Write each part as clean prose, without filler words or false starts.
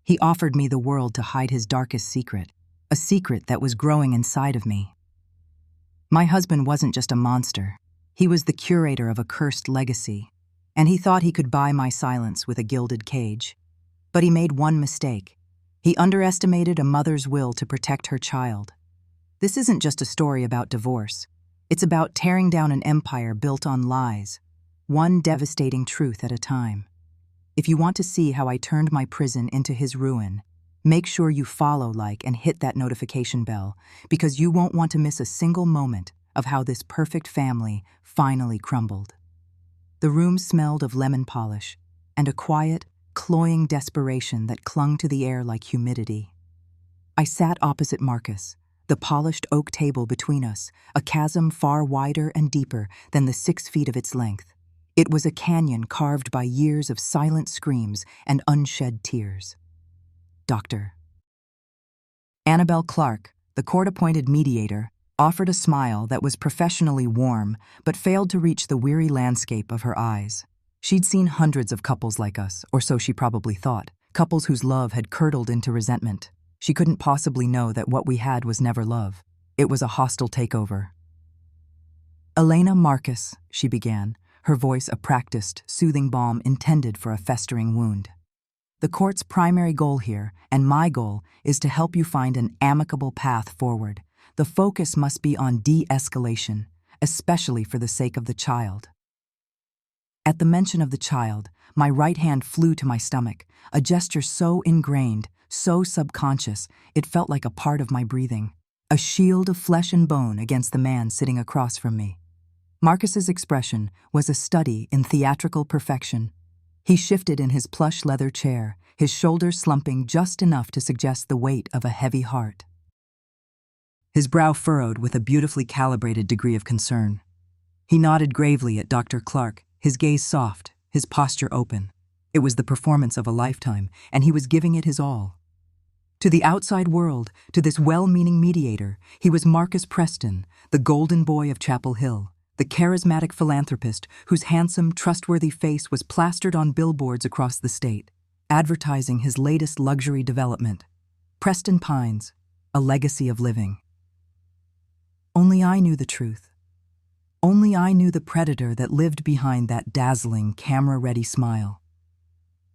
He offered me the world to hide his darkest secret, a secret that was growing inside of me. My husband wasn't just a monster. He was the curator of a cursed legacy, and he thought he could buy my silence with a gilded cage. But he made one mistake. He underestimated a mother's will to protect her child. This isn't just a story about divorce. It's about tearing down an empire built on lies, one devastating truth at a time. If you want to see how I turned my prison into his ruin, make sure you follow, like, and hit that notification bell, because you won't want to miss a single moment of how this perfect family finally crumbled. The room smelled of lemon polish and a quiet, cloying desperation that clung to the air like humidity. I sat opposite Marcus, the polished oak table between us, a chasm far wider and deeper than the 6 feet of its length. It was a canyon carved by years of silent screams and unshed tears. Dr. Annabelle Clark, the court-appointed mediator, offered a smile that was professionally warm but failed to reach the weary landscape of her eyes. She'd seen hundreds of couples like us, or so she probably thought, couples whose love had curdled into resentment. She couldn't possibly know that what we had was never love. It was a hostile takeover. "Elena, Marcus," she began, her voice a practiced, soothing balm intended for a festering wound. "The court's primary goal here, and my goal, is to help you find an amicable path forward. The focus must be on de-escalation, especially for the sake of the child." At the mention of the child, my right hand flew to my stomach, a gesture so ingrained, so subconscious, it felt like a part of my breathing, a shield of flesh and bone against the man sitting across from me. Marcus's expression was a study in theatrical perfection. He shifted in his plush leather chair, his shoulders slumping just enough to suggest the weight of a heavy heart. His brow furrowed with a beautifully calibrated degree of concern. He nodded gravely at Dr. Clark, his gaze soft, his posture open. It was the performance of a lifetime, and he was giving it his all. To the outside world, to this well-meaning mediator, he was Marcus Preston, the golden boy of Chapel Hill, the charismatic philanthropist whose handsome, trustworthy face was plastered on billboards across the state, advertising his latest luxury development, Preston Pines, a legacy of living. Only I knew the truth. Only I knew the predator that lived behind that dazzling, camera-ready smile.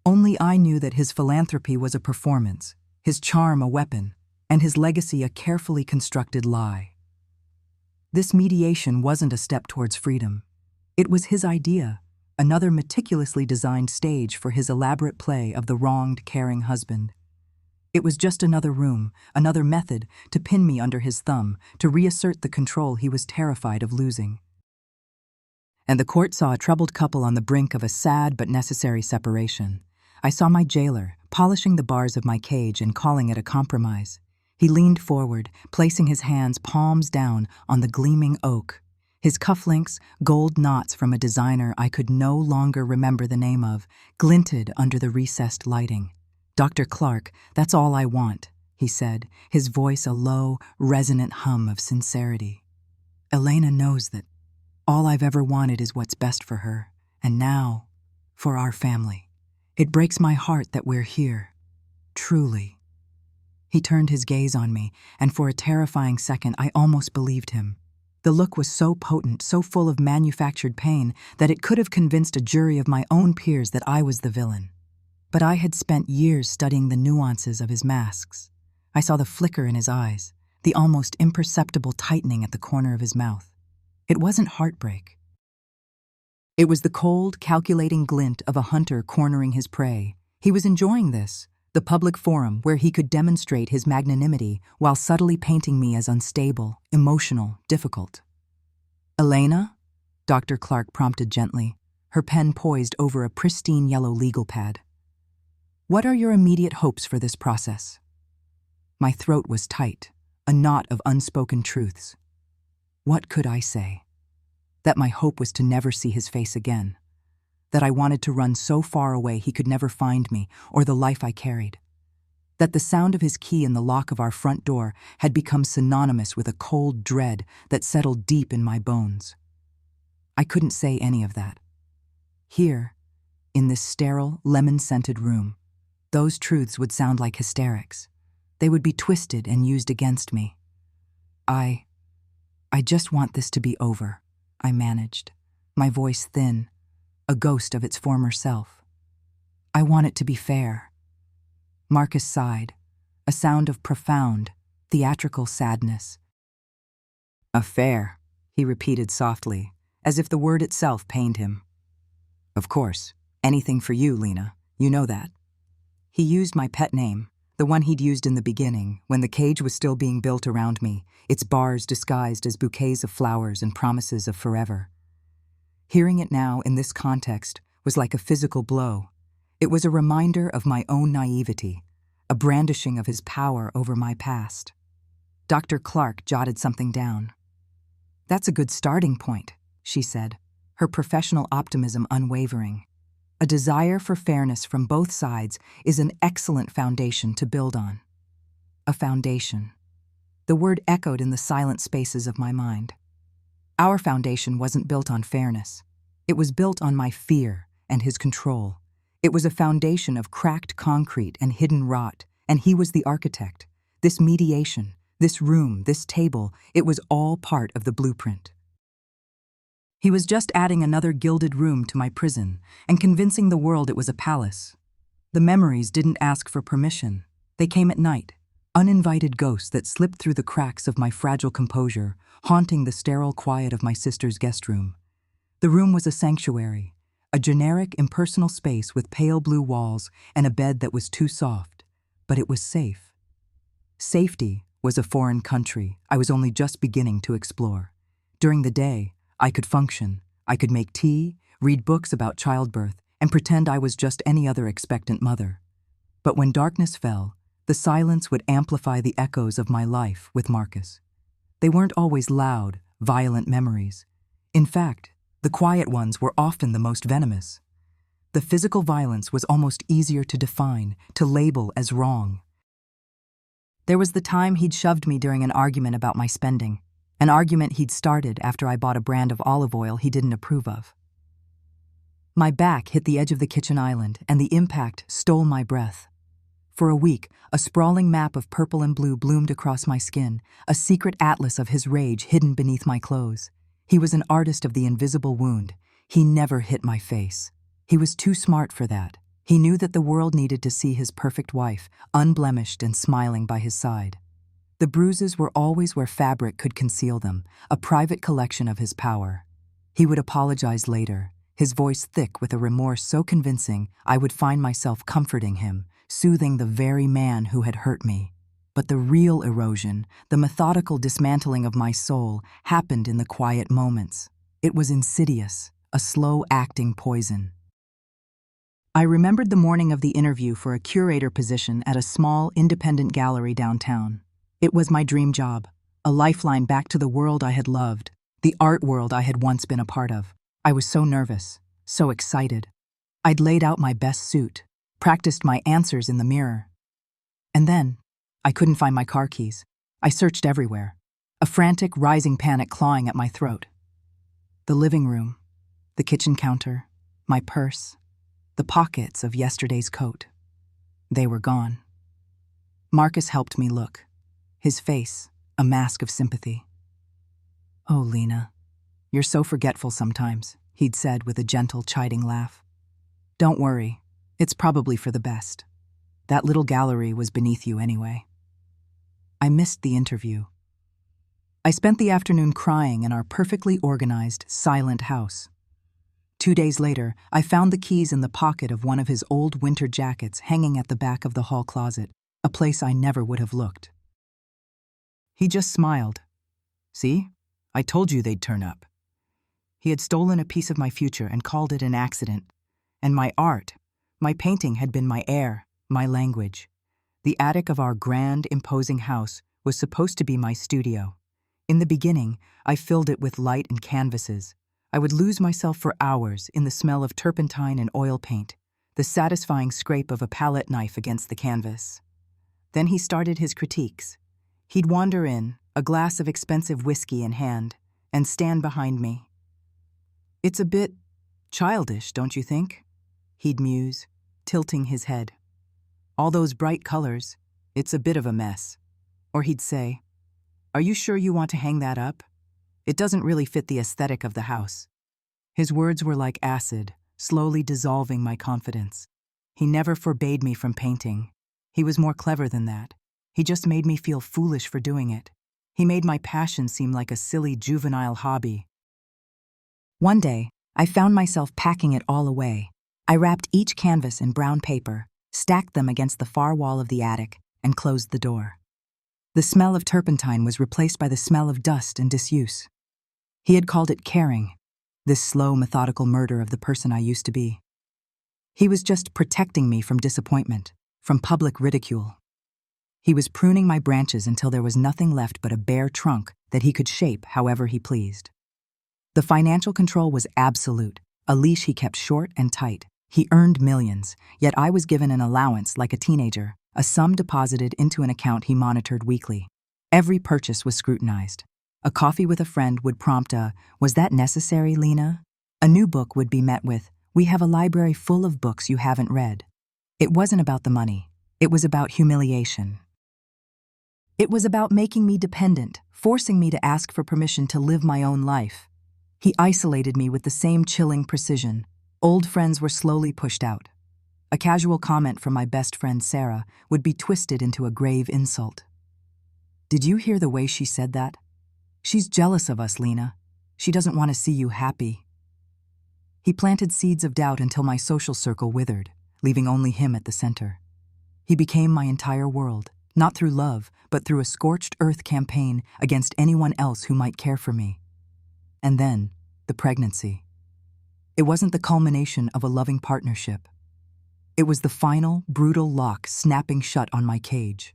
Only I knew that his philanthropy was a performance, his charm a weapon, and his legacy a carefully constructed lie. This mediation wasn't a step towards freedom. It was his idea, another meticulously designed stage for his elaborate play of the wronged, caring husband. It was just another room, another method to pin me under his thumb, to reassert the control he was terrified of losing. And the court saw a troubled couple on the brink of a sad but necessary separation. I saw my jailer, polishing the bars of my cage and calling it a compromise. He leaned forward, placing his hands palms down on the gleaming oak. His cufflinks, gold knots from a designer I could no longer remember the name of, glinted under the recessed lighting. "Dr. Clark, that's all I want," he said, his voice a low, resonant hum of sincerity. "Elena knows that all I've ever wanted is what's best for her, and now, for our family. It breaks my heart that we're here. Truly." He turned his gaze on me, and for a terrifying second I almost believed him. The look was so potent, so full of manufactured pain, that it could have convinced a jury of my own peers that I was the villain. But I had spent years studying the nuances of his masks. I saw the flicker in his eyes, the almost imperceptible tightening at the corner of his mouth. It wasn't heartbreak. It was the cold, calculating glint of a hunter cornering his prey. He was enjoying this, the public forum where he could demonstrate his magnanimity while subtly painting me as unstable, emotional, difficult. "Elena?" Dr. Clark prompted gently, her pen poised over a pristine yellow legal pad. "What are your immediate hopes for this process?" My throat was tight, a knot of unspoken truths. What could I say? That my hope was to never see his face again. That I wanted to run so far away he could never find me or the life I carried. That the sound of his key in the lock of our front door had become synonymous with a cold dread that settled deep in my bones. I couldn't say any of that. Here, in this sterile, lemon-scented room, Those truths would sound like hysterics. They would be twisted and used against me. I just want this to be over, I managed, my voice thin, a ghost of its former self. I want it to be fair. Marcus sighed, a sound of profound, theatrical sadness. Affair, he repeated softly, as if the word itself pained him. Of course, anything for you, Lena, you know that. He used my pet name, the one he'd used in the beginning, when the cage was still being built around me, its bars disguised as bouquets of flowers and promises of forever. Hearing it now in this context was like a physical blow. It was a reminder of my own naivety, a brandishing of his power over my past. Dr. Clark jotted something down. That's a good starting point, she said, her professional optimism unwavering. A desire for fairness from both sides is an excellent foundation to build on. A foundation. The word echoed in the silent spaces of my mind. Our foundation wasn't built on fairness. It was built on my fear and his control. It was a foundation of cracked concrete and hidden rot, and he was the architect. This mediation, this room, this table, it was all part of the blueprint. He was just adding another gilded room to my prison and convincing the world it was a palace. The memories didn't ask for permission. They came at night, uninvited ghosts that slipped through the cracks of my fragile composure, haunting the sterile quiet of my sister's guest room. The room was a sanctuary, a generic, impersonal space with pale blue walls and a bed that was too soft, but it was safe. Safety was a foreign country I was only just beginning to explore. During the day, I could function. I could make tea, read books about childbirth, and pretend I was just any other expectant mother. But when darkness fell, the silence would amplify the echoes of my life with Marcus. They weren't always loud, violent memories. In fact, the quiet ones were often the most venomous. The physical violence was almost easier to define, to label as wrong. There was the time he'd shoved me during an argument about my spending. An argument he'd started after I bought a brand of olive oil he didn't approve of. My back hit the edge of the kitchen island, and the impact stole my breath. For a week, a sprawling map of purple and blue bloomed across my skin, a secret atlas of his rage hidden beneath my clothes. He was an artist of the invisible wound. He never hit my face. He was too smart for that. He knew that the world needed to see his perfect wife, unblemished and smiling by his side. The bruises were always where fabric could conceal them, a private collection of his power. He would apologize later, his voice thick with a remorse so convincing I would find myself comforting him, soothing the very man who had hurt me. But the real erosion, the methodical dismantling of my soul, happened in the quiet moments. It was insidious, a slow-acting poison. I remembered the morning of the interview for a curator position at a small, independent gallery downtown. It was my dream job, a lifeline back to the world I had loved, the art world I had once been a part of. I was so nervous, so excited. I'd laid out my best suit, practiced my answers in the mirror. And then, I couldn't find my car keys. I searched everywhere, a frantic, rising panic clawing at my throat. The living room, the kitchen counter, my purse, the pockets of yesterday's coat. They were gone. Marcus helped me look. His face, a mask of sympathy. "Oh, Lena, you're so forgetful sometimes," he'd said with a gentle, chiding laugh. "Don't worry, it's probably for the best. That little gallery was beneath you anyway." I missed the interview. I spent the afternoon crying in our perfectly organized, silent house. 2 days later, I found the keys in the pocket of one of his old winter jackets hanging at the back of the hall closet, a place I never would have looked. He just smiled. "See? I told you they'd turn up." He had stolen a piece of my future and called it an accident. And my art, my painting had been my air, my language. The attic of our grand, imposing house was supposed to be my studio. In the beginning, I filled it with light and canvases. I would lose myself for hours in the smell of turpentine and oil paint, the satisfying scrape of a palette knife against the canvas. Then he started his critiques. He'd wander in, a glass of expensive whiskey in hand, and stand behind me. "It's a bit childish, don't you think?" He'd muse, tilting his head. All those bright colors, it's a bit of a mess. Or he'd say, "Are you sure you want to hang that up? It doesn't really fit the aesthetic of the house." His words were like acid, slowly dissolving my confidence. He never forbade me from painting. He was more clever than that. He just made me feel foolish for doing it. He made my passion seem like a silly juvenile hobby. One day, I found myself packing it all away. I wrapped each canvas in brown paper, stacked them against the far wall of the attic, and closed the door. The smell of turpentine was replaced by the smell of dust and disuse. He had called it caring, this slow, methodical murder of the person I used to be. He was just protecting me from disappointment, from public ridicule. He was pruning my branches until there was nothing left but a bare trunk that he could shape however he pleased. The financial control was absolute, a leash he kept short and tight. He earned millions, yet I was given an allowance like a teenager, a sum deposited into an account he monitored weekly. Every purchase was scrutinized. A coffee with a friend would prompt a, "Was that necessary, Lena?" A new book would be met with, "We have a library full of books you haven't read." It wasn't about the money. It was about humiliation. It was about making me dependent, forcing me to ask for permission to live my own life. He isolated me with the same chilling precision. Old friends were slowly pushed out. A casual comment from my best friend Sarah would be twisted into a grave insult. "Did you hear the way she said that? She's jealous of us, Lena. She doesn't want to see you happy." He planted seeds of doubt until my social circle withered, leaving only him at the center. He became my entire world, not through love, but through a scorched earth campaign against anyone else who might care for me. And then, the pregnancy. It wasn't the culmination of a loving partnership. It was the final, brutal lock snapping shut on my cage.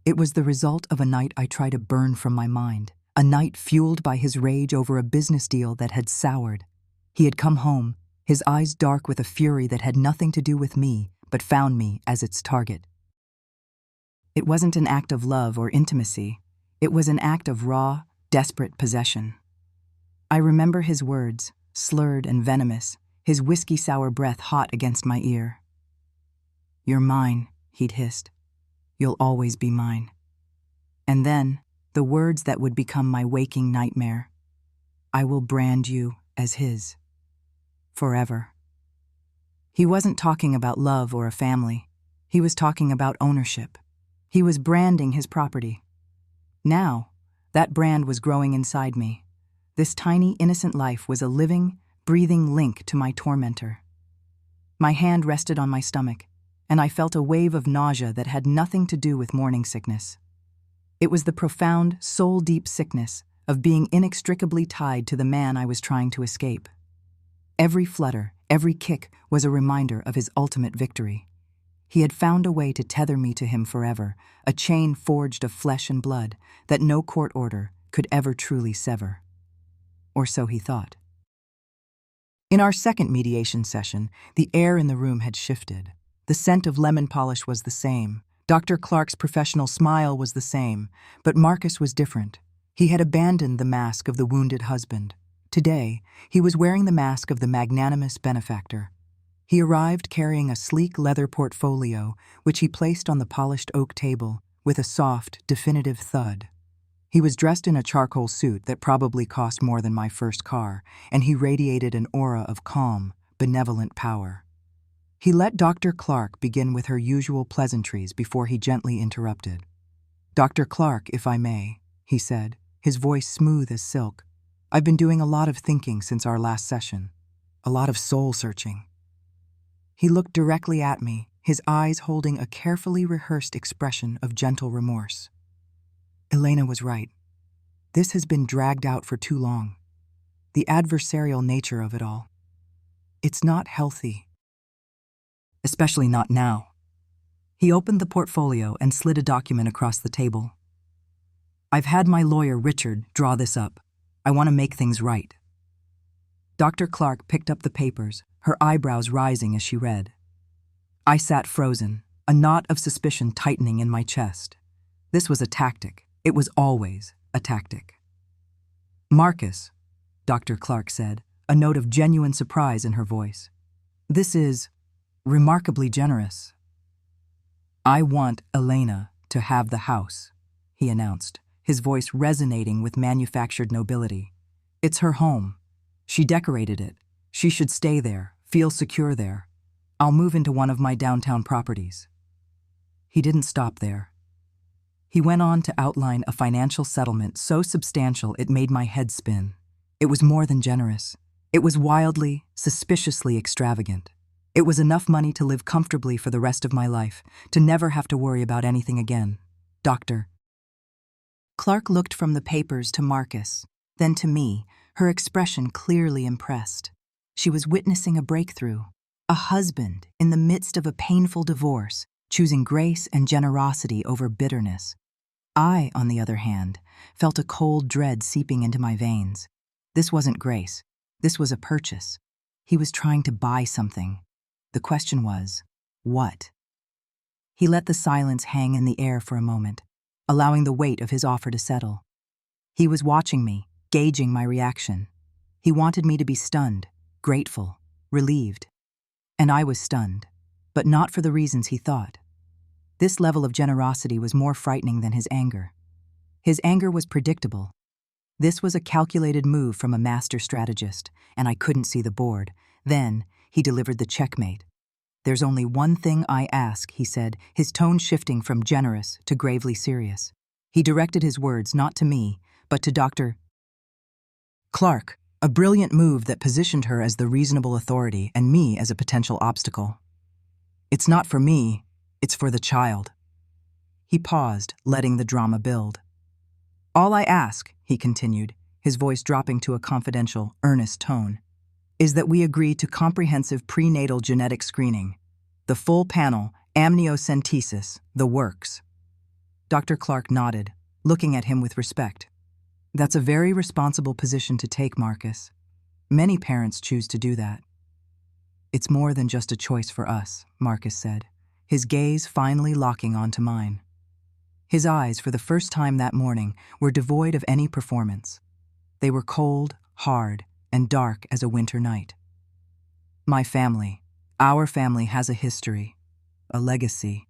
It was the result of a night I tried to burn from my mind, a night fueled by his rage over a business deal that had soured. He had come home, his eyes dark with a fury that had nothing to do with me, but found me as its target. It wasn't an act of love or intimacy. It was an act of raw, desperate possession. I remember his words, slurred and venomous, his whiskey-sour breath hot against my ear. "You're mine," he'd hissed. "You'll always be mine." And then, the words that would become my waking nightmare. "I will brand you as his. Forever." He wasn't talking about love or a family. He was talking about ownership. He was branding his property. Now, that brand was growing inside me. This tiny, innocent life was a living, breathing link to my tormentor. My hand rested on my stomach, and I felt a wave of nausea that had nothing to do with morning sickness. It was the profound, soul-deep sickness of being inextricably tied to the man I was trying to escape. Every flutter, every kick was a reminder of his ultimate victory. He had found a way to tether me to him forever, a chain forged of flesh and blood that no court order could ever truly sever. Or so he thought. In our second mediation session, the air in the room had shifted. The scent of lemon polish was the same. Dr. Clark's professional smile was the same, but Marcus was different. He had abandoned the mask of the wounded husband. Today, he was wearing the mask of the magnanimous benefactor. He arrived carrying a sleek leather portfolio, which he placed on the polished oak table with a soft, definitive thud. He was dressed in a charcoal suit that probably cost more than my first car, and he radiated an aura of calm, benevolent power. He let Dr. Clark begin with her usual pleasantries before he gently interrupted. "Dr. Clark, if I may," he said, his voice smooth as silk. "I've been doing a lot of thinking since our last session, a lot of soul-searching." He looked directly at me, his eyes holding a carefully rehearsed expression of gentle remorse. "Elena was right. This has been dragged out for too long. The adversarial nature of it all. It's not healthy. Especially not now." He opened the portfolio and slid a document across the table. "I've had my lawyer, Richard, draw this up. I want to make things right." Dr. Clark picked up the papers, her eyebrows rising as she read. I sat frozen, a knot of suspicion tightening in my chest. This was a tactic. It was always a tactic. "Marcus," Dr. Clark said, a note of genuine surprise in her voice. "This is remarkably generous." "I want Elena to have the house," he announced, his voice resonating with manufactured nobility. "It's her home. She decorated it. She should stay there, feel secure there. I'll move into one of my downtown properties." He didn't stop there. He went on to outline a financial settlement so substantial it made my head spin. It was more than generous. It was wildly, suspiciously extravagant. It was enough money to live comfortably for the rest of my life, to never have to worry about anything again. Dr. Clark looked from the papers to Marcus, then to me, her expression clearly impressed. She was witnessing a breakthrough. A husband, in the midst of a painful divorce, choosing grace and generosity over bitterness. I, on the other hand, felt a cold dread seeping into my veins. This wasn't grace. This was a purchase. He was trying to buy something. The question was, what? He let the silence hang in the air for a moment, allowing the weight of his offer to settle. He was watching me, gauging my reaction. He wanted me to be stunned, grateful, relieved. And I was stunned, but not for the reasons he thought. This level of generosity was more frightening than his anger. His anger was predictable. This was a calculated move from a master strategist, and I couldn't see the board. Then, he delivered the checkmate. "There's only one thing I ask," he said, his tone shifting from generous to gravely serious. He directed his words not to me, but to Dr. Clark, a brilliant move that positioned her as the reasonable authority and me as a potential obstacle. "It's not for me, it's for the child." He paused, letting the drama build. "All I ask," he continued, his voice dropping to a confidential, earnest tone, "is that we agree to comprehensive prenatal genetic screening. The full panel, amniocentesis, the works." Dr. Clark nodded, looking at him with respect. "That's a very responsible position to take, Marcus. Many parents choose to do that." "It's more than just a choice for us," Marcus said, his gaze finally locking onto mine. His eyes, for the first time that morning, were devoid of any performance. They were cold, hard, and dark as a winter night. "My family, our family has a history, a legacy,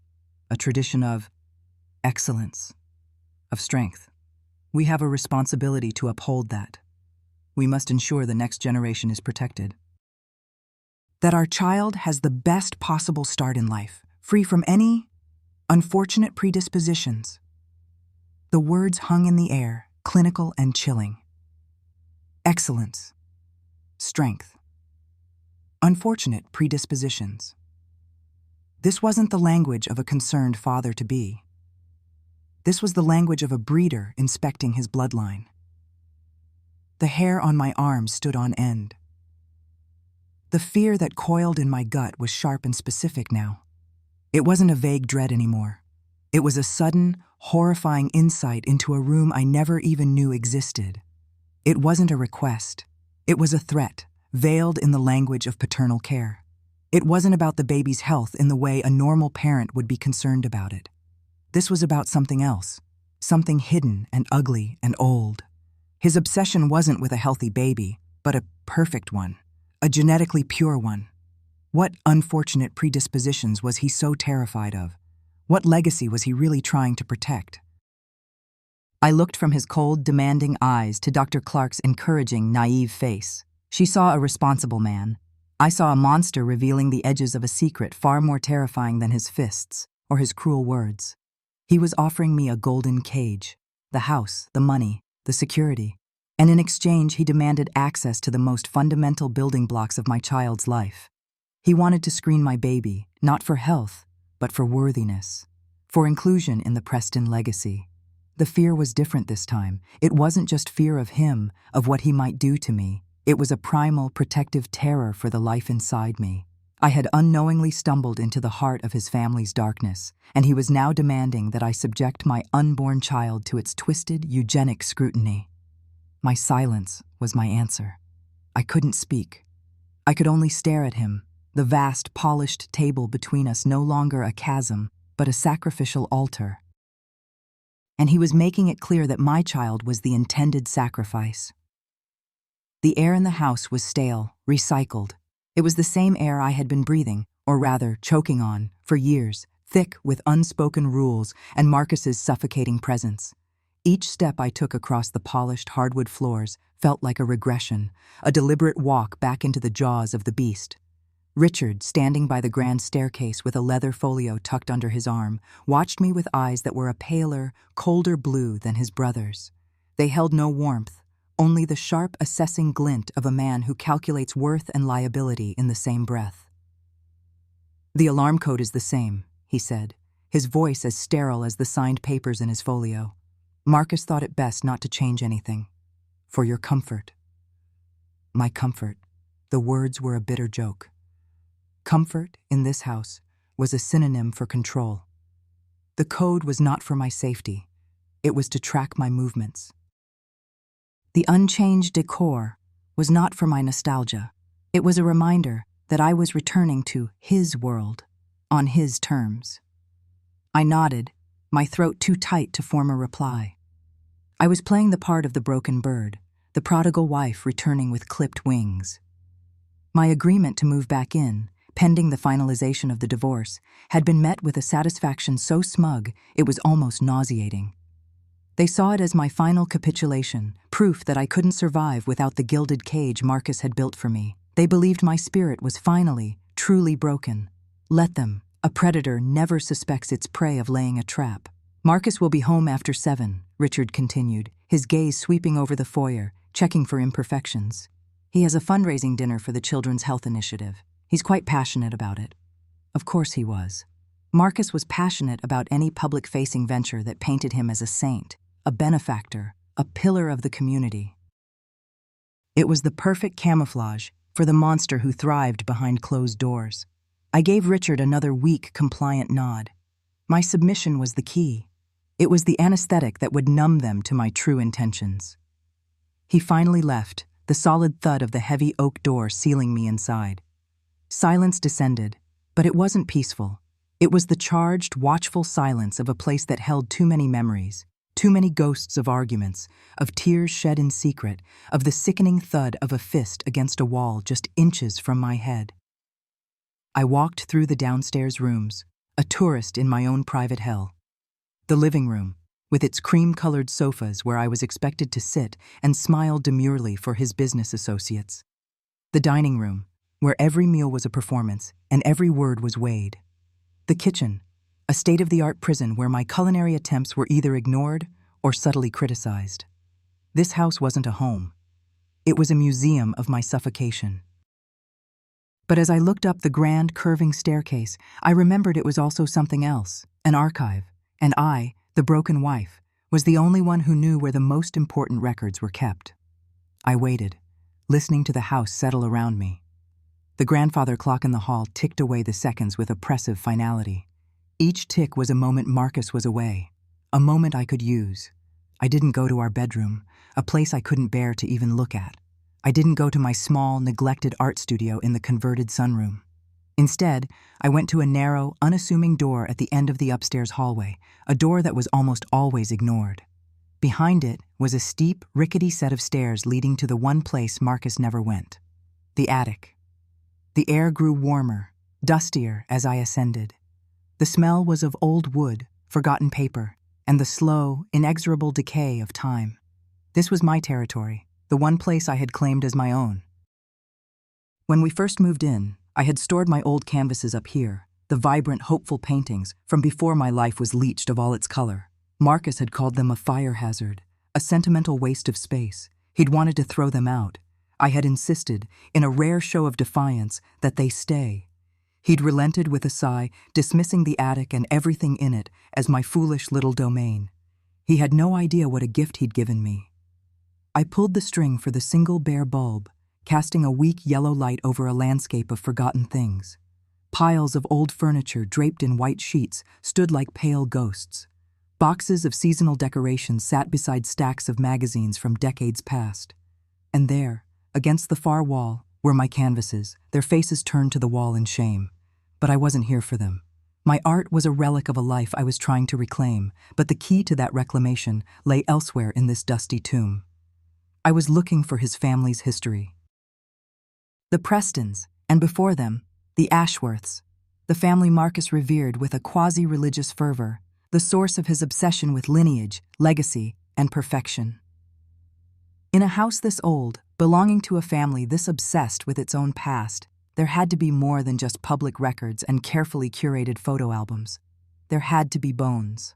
a tradition of excellence, of strength. We have a responsibility to uphold that. We must ensure the next generation is protected. That our child has the best possible start in life, free from any unfortunate predispositions." The words hung in the air, clinical and chilling. Excellence. Strength. Unfortunate predispositions. This wasn't the language of a concerned father-to-be. This was the language of a breeder inspecting his bloodline. The hair on my arms stood on end. The fear that coiled in my gut was sharp and specific now. It wasn't a vague dread anymore. It was a sudden, horrifying insight into a room I never even knew existed. It wasn't a request. It was a threat, veiled in the language of paternal care. It wasn't about the baby's health in the way a normal parent would be concerned about it. This was about something else, something hidden and ugly and old. His obsession wasn't with a healthy baby, but a perfect one, a genetically pure one. What unfortunate predispositions was he so terrified of? What legacy was he really trying to protect? I looked from his cold, demanding eyes to Dr. Clark's encouraging, naive face. She saw a responsible man. I saw a monster revealing the edges of a secret far more terrifying than his fists or his cruel words. He was offering me a golden cage, the house, the money, the security, and in exchange he demanded access to the most fundamental building blocks of my child's life. He wanted to screen my baby, not for health, but for worthiness, for inclusion in the Preston legacy. The fear was different this time. It wasn't just fear of him, of what he might do to me. It was a primal, protective terror for the life inside me. I had unknowingly stumbled into the heart of his family's darkness, and he was now demanding that I subject my unborn child to its twisted, eugenic scrutiny. My silence was my answer. I couldn't speak. I could only stare at him, the vast, polished table between us no longer a chasm, but a sacrificial altar. And he was making it clear that my child was the intended sacrifice. The air in the house was stale, recycled. It was the same air I had been breathing, or rather choking on, for years, thick with unspoken rules and Marcus's suffocating presence. Each step I took across the polished hardwood floors felt like a regression, a deliberate walk back into the jaws of the beast. Richard, standing by the grand staircase with a leather folio tucked under his arm, watched me with eyes that were a paler, colder blue than his brother's. They held no warmth, only the sharp, assessing glint of a man who calculates worth and liability in the same breath. "The alarm code is the same," he said, his voice as sterile as the signed papers in his folio. "Marcus thought it best not to change anything. For your comfort." My comfort. The words were a bitter joke. Comfort, in this house, was a synonym for control. The code was not for my safety. It was to track my movements. The unchanged decor was not for my nostalgia. It was a reminder that I was returning to his world, on his terms. I nodded, my throat too tight to form a reply. I was playing the part of the broken bird, the prodigal wife returning with clipped wings. My agreement to move back in, pending the finalization of the divorce, had been met with a satisfaction so smug it was almost nauseating. They saw it as my final capitulation, proof that I couldn't survive without the gilded cage Marcus had built for me. They believed my spirit was finally, truly broken. Let them. A predator never suspects its prey of laying a trap. "Marcus will be home after 7, Richard continued, his gaze sweeping over the foyer, checking for imperfections. "He has a fundraising dinner for the Children's Health Initiative. He's quite passionate about it." Of course he was. Marcus was passionate about any public-facing venture that painted him as a saint, a benefactor, a pillar of the community. It was the perfect camouflage for the monster who thrived behind closed doors. I gave Richard another weak, compliant nod. My submission was the key. It was the anesthetic that would numb them to my true intentions. He finally left, the solid thud of the heavy oak door sealing me inside. Silence descended, but it wasn't peaceful. It was the charged, watchful silence of a place that held too many memories, too many ghosts of arguments, of tears shed in secret, of the sickening thud of a fist against a wall just inches from my head. I walked through the downstairs rooms, a tourist in my own private hell. The living room, with its cream-colored sofas where I was expected to sit and smile demurely for his business associates. The dining room, where every meal was a performance and every word was weighed. The kitchen, a state-of-the-art prison where my culinary attempts were either ignored or subtly criticized. This house wasn't a home. It was a museum of my suffocation. But as I looked up the grand, curving staircase, I remembered it was also something else, an archive, and I, the broken wife, was the only one who knew where the most important records were kept. I waited, listening to the house settle around me. The grandfather clock in the hall ticked away the seconds with oppressive finality. Each tick was a moment Marcus was away, a moment I could use. I didn't go to our bedroom, a place I couldn't bear to even look at. I didn't go to my small, neglected art studio in the converted sunroom. Instead, I went to a narrow, unassuming door at the end of the upstairs hallway, a door that was almost always ignored. Behind it was a steep, rickety set of stairs leading to the one place Marcus never went, the attic. The air grew warmer, dustier as I ascended. The smell was of old wood, forgotten paper, and the slow, inexorable decay of time. This was my territory, the one place I had claimed as my own. When we first moved in, I had stored my old canvases up here, the vibrant, hopeful paintings from before my life was leached of all its color. Marcus had called them a fire hazard, a sentimental waste of space. He'd wanted to throw them out. I had insisted, in a rare show of defiance, that they stay. He'd relented with a sigh, dismissing the attic and everything in it as my foolish little domain. He had no idea what a gift he'd given me. I pulled the string for the single bare bulb, casting a weak yellow light over a landscape of forgotten things. Piles of old furniture draped in white sheets stood like pale ghosts. Boxes of seasonal decorations sat beside stacks of magazines from decades past. And there, against the far wall, were my canvases, their faces turned to the wall in shame. But I wasn't here for them. My art was a relic of a life I was trying to reclaim, but the key to that reclamation lay elsewhere in this dusty tomb. I was looking for his family's history. The Prestons, and before them, the Ashworths. The the family Marcus revered with a quasi-religious fervor, the source of his obsession with lineage, legacy, and perfection. In a house this old, belonging to a family this obsessed with its own past, there had to be more than just public records and carefully curated photo albums. There had to be bones.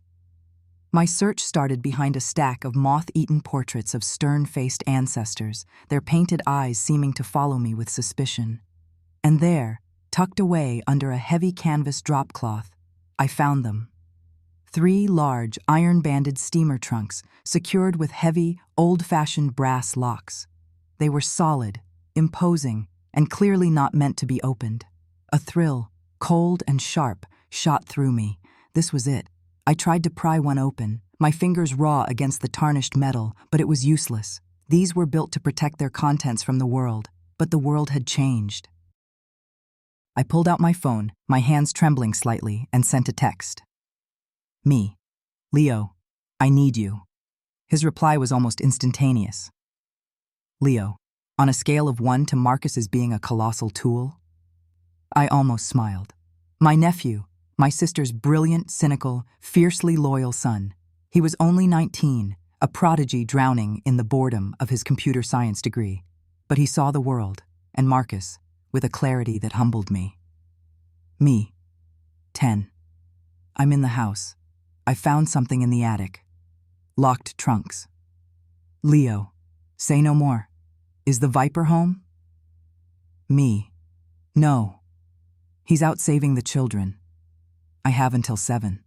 My search started behind a stack of moth-eaten portraits of stern-faced ancestors, their painted eyes seeming to follow me with suspicion. And there, tucked away under a heavy canvas dropcloth, I found them. 3 large, iron-banded steamer trunks, secured with heavy, old-fashioned brass locks. They were solid, imposing, and clearly not meant to be opened. A thrill, cold and sharp, shot through me. This was it. I tried to pry one open, my fingers raw against the tarnished metal, but it was useless. These were built to protect their contents from the world, but the world had changed. I pulled out my phone, my hands trembling slightly, and sent a text. Me. Leo, I need you. His reply was almost instantaneous. Leo, on a scale of 1 to Marcus's being a colossal tool? I almost smiled. My nephew, my sister's brilliant, cynical, fiercely loyal son. He was only 19, a prodigy drowning in the boredom of his computer science degree. But he saw the world, and Marcus, with a clarity that humbled me. Me. 10. I'm in the house. I found something in the attic. Locked trunks. Leo, say no more. Is the Viper home? Me. No. He's out saving the children. I have until 7.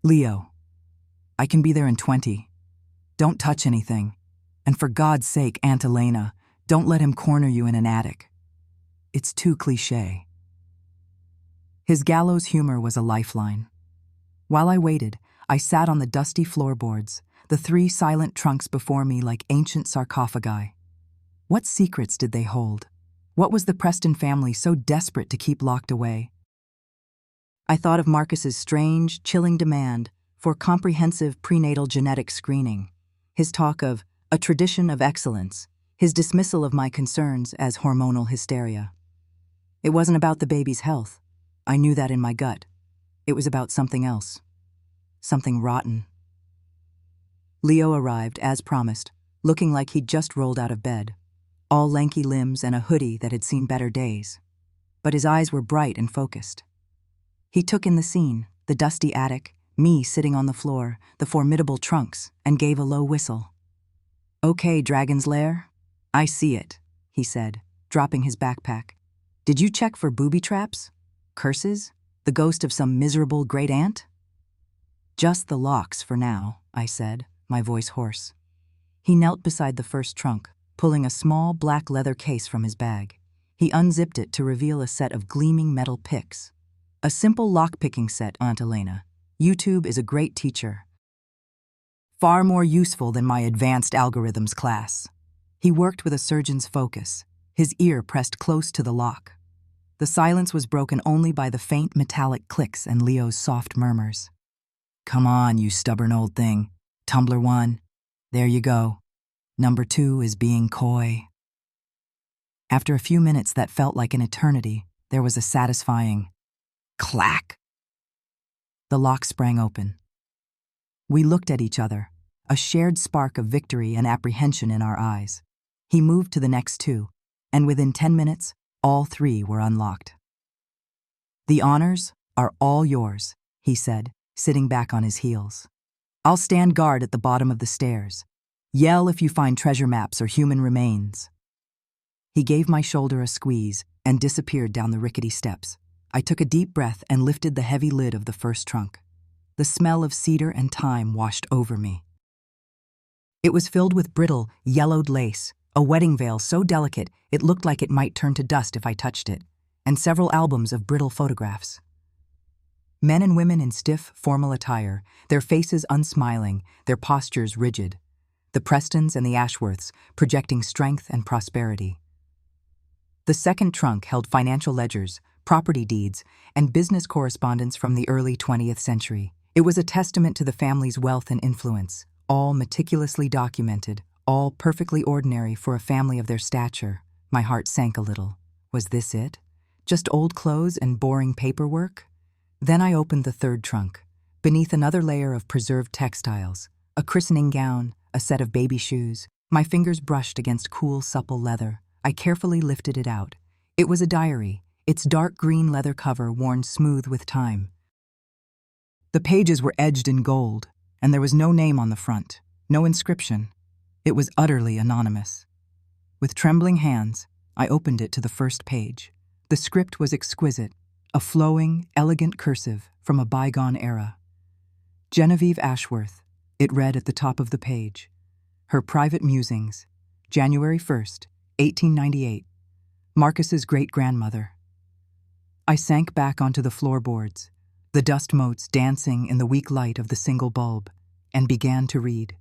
Leo, I can be there in 20. Don't touch anything. And for God's sake, Aunt Elena, don't let him corner you in an attic. It's too cliché. His gallows humor was a lifeline. While I waited, I sat on the dusty floorboards, the 3 silent trunks before me like ancient sarcophagi. What secrets did they hold? What was the Preston family so desperate to keep locked away? I thought of Marcus's strange, chilling demand for comprehensive prenatal genetic screening, his talk of a tradition of excellence, his dismissal of my concerns as hormonal hysteria. It wasn't about the baby's health. I knew that in my gut. It was about something else. Something rotten. Leo arrived, as promised, looking like he'd just rolled out of bed, all lanky limbs and a hoodie that had seen better days. But his eyes were bright and focused. He took in the scene, the dusty attic, me sitting on the floor, the formidable trunks, and gave a low whistle. "Okay, Dragon's Lair. I see it," he said, dropping his backpack. "Did you check for booby traps? Curses? The ghost of some miserable great-aunt?" "Just the locks for now," I said, my voice hoarse. He knelt beside the first trunk, pulling a small black leather case from his bag. He unzipped it to reveal a set of gleaming metal picks. "A simple lock-picking set, Aunt Elena. YouTube is a great teacher. Far more useful than my advanced algorithms class." He worked with a surgeon's focus, his ear pressed close to the lock. The silence was broken only by the faint metallic clicks and Leo's soft murmurs. "Come on, you stubborn old thing. Tumbler 1. There you go. Number 2 is being coy." After a few minutes that felt like an eternity, there was a satisfying clack. The lock sprang open. We looked at each other, a shared spark of victory and apprehension in our eyes. He moved to the next 2, and within 10 minutes, all 3 were unlocked. "The honors are all yours," he said, sitting back on his heels. "I'll stand guard at the bottom of the stairs. Yell if you find treasure maps or human remains." He gave my shoulder a squeeze and disappeared down the rickety steps. I took a deep breath and lifted the heavy lid of the first trunk. The smell of cedar and thyme washed over me. It was filled with brittle, yellowed lace, a wedding veil so delicate it looked like it might turn to dust if I touched it, and several albums of brittle photographs. Men and women in stiff, formal attire, their faces unsmiling, their postures rigid. The Prestons and the Ashworths projecting strength and prosperity. The second trunk held financial ledgers, property deeds, and business correspondence from the early 20th century. It was a testament to the family's wealth and influence, all meticulously documented, all perfectly ordinary for a family of their stature. My heart sank a little. Was this it? Just old clothes and boring paperwork? Then I opened the third trunk. Beneath another layer of preserved textiles, a christening gown, a set of baby shoes, my fingers brushed against cool, supple leather. I carefully lifted it out. It was a diary, its dark green leather cover worn smooth with time. The pages were edged in gold, and there was no name on the front, no inscription. It was utterly anonymous. With trembling hands, I opened it to the first page. The script was exquisite, a flowing, elegant cursive from a bygone era. Genevieve Ashworth, it read at the top of the page. Her private musings, January 1st, 1898. Marcus's great-grandmother. I sank back onto the floorboards, the dust motes dancing in the weak light of the single bulb, and began to read.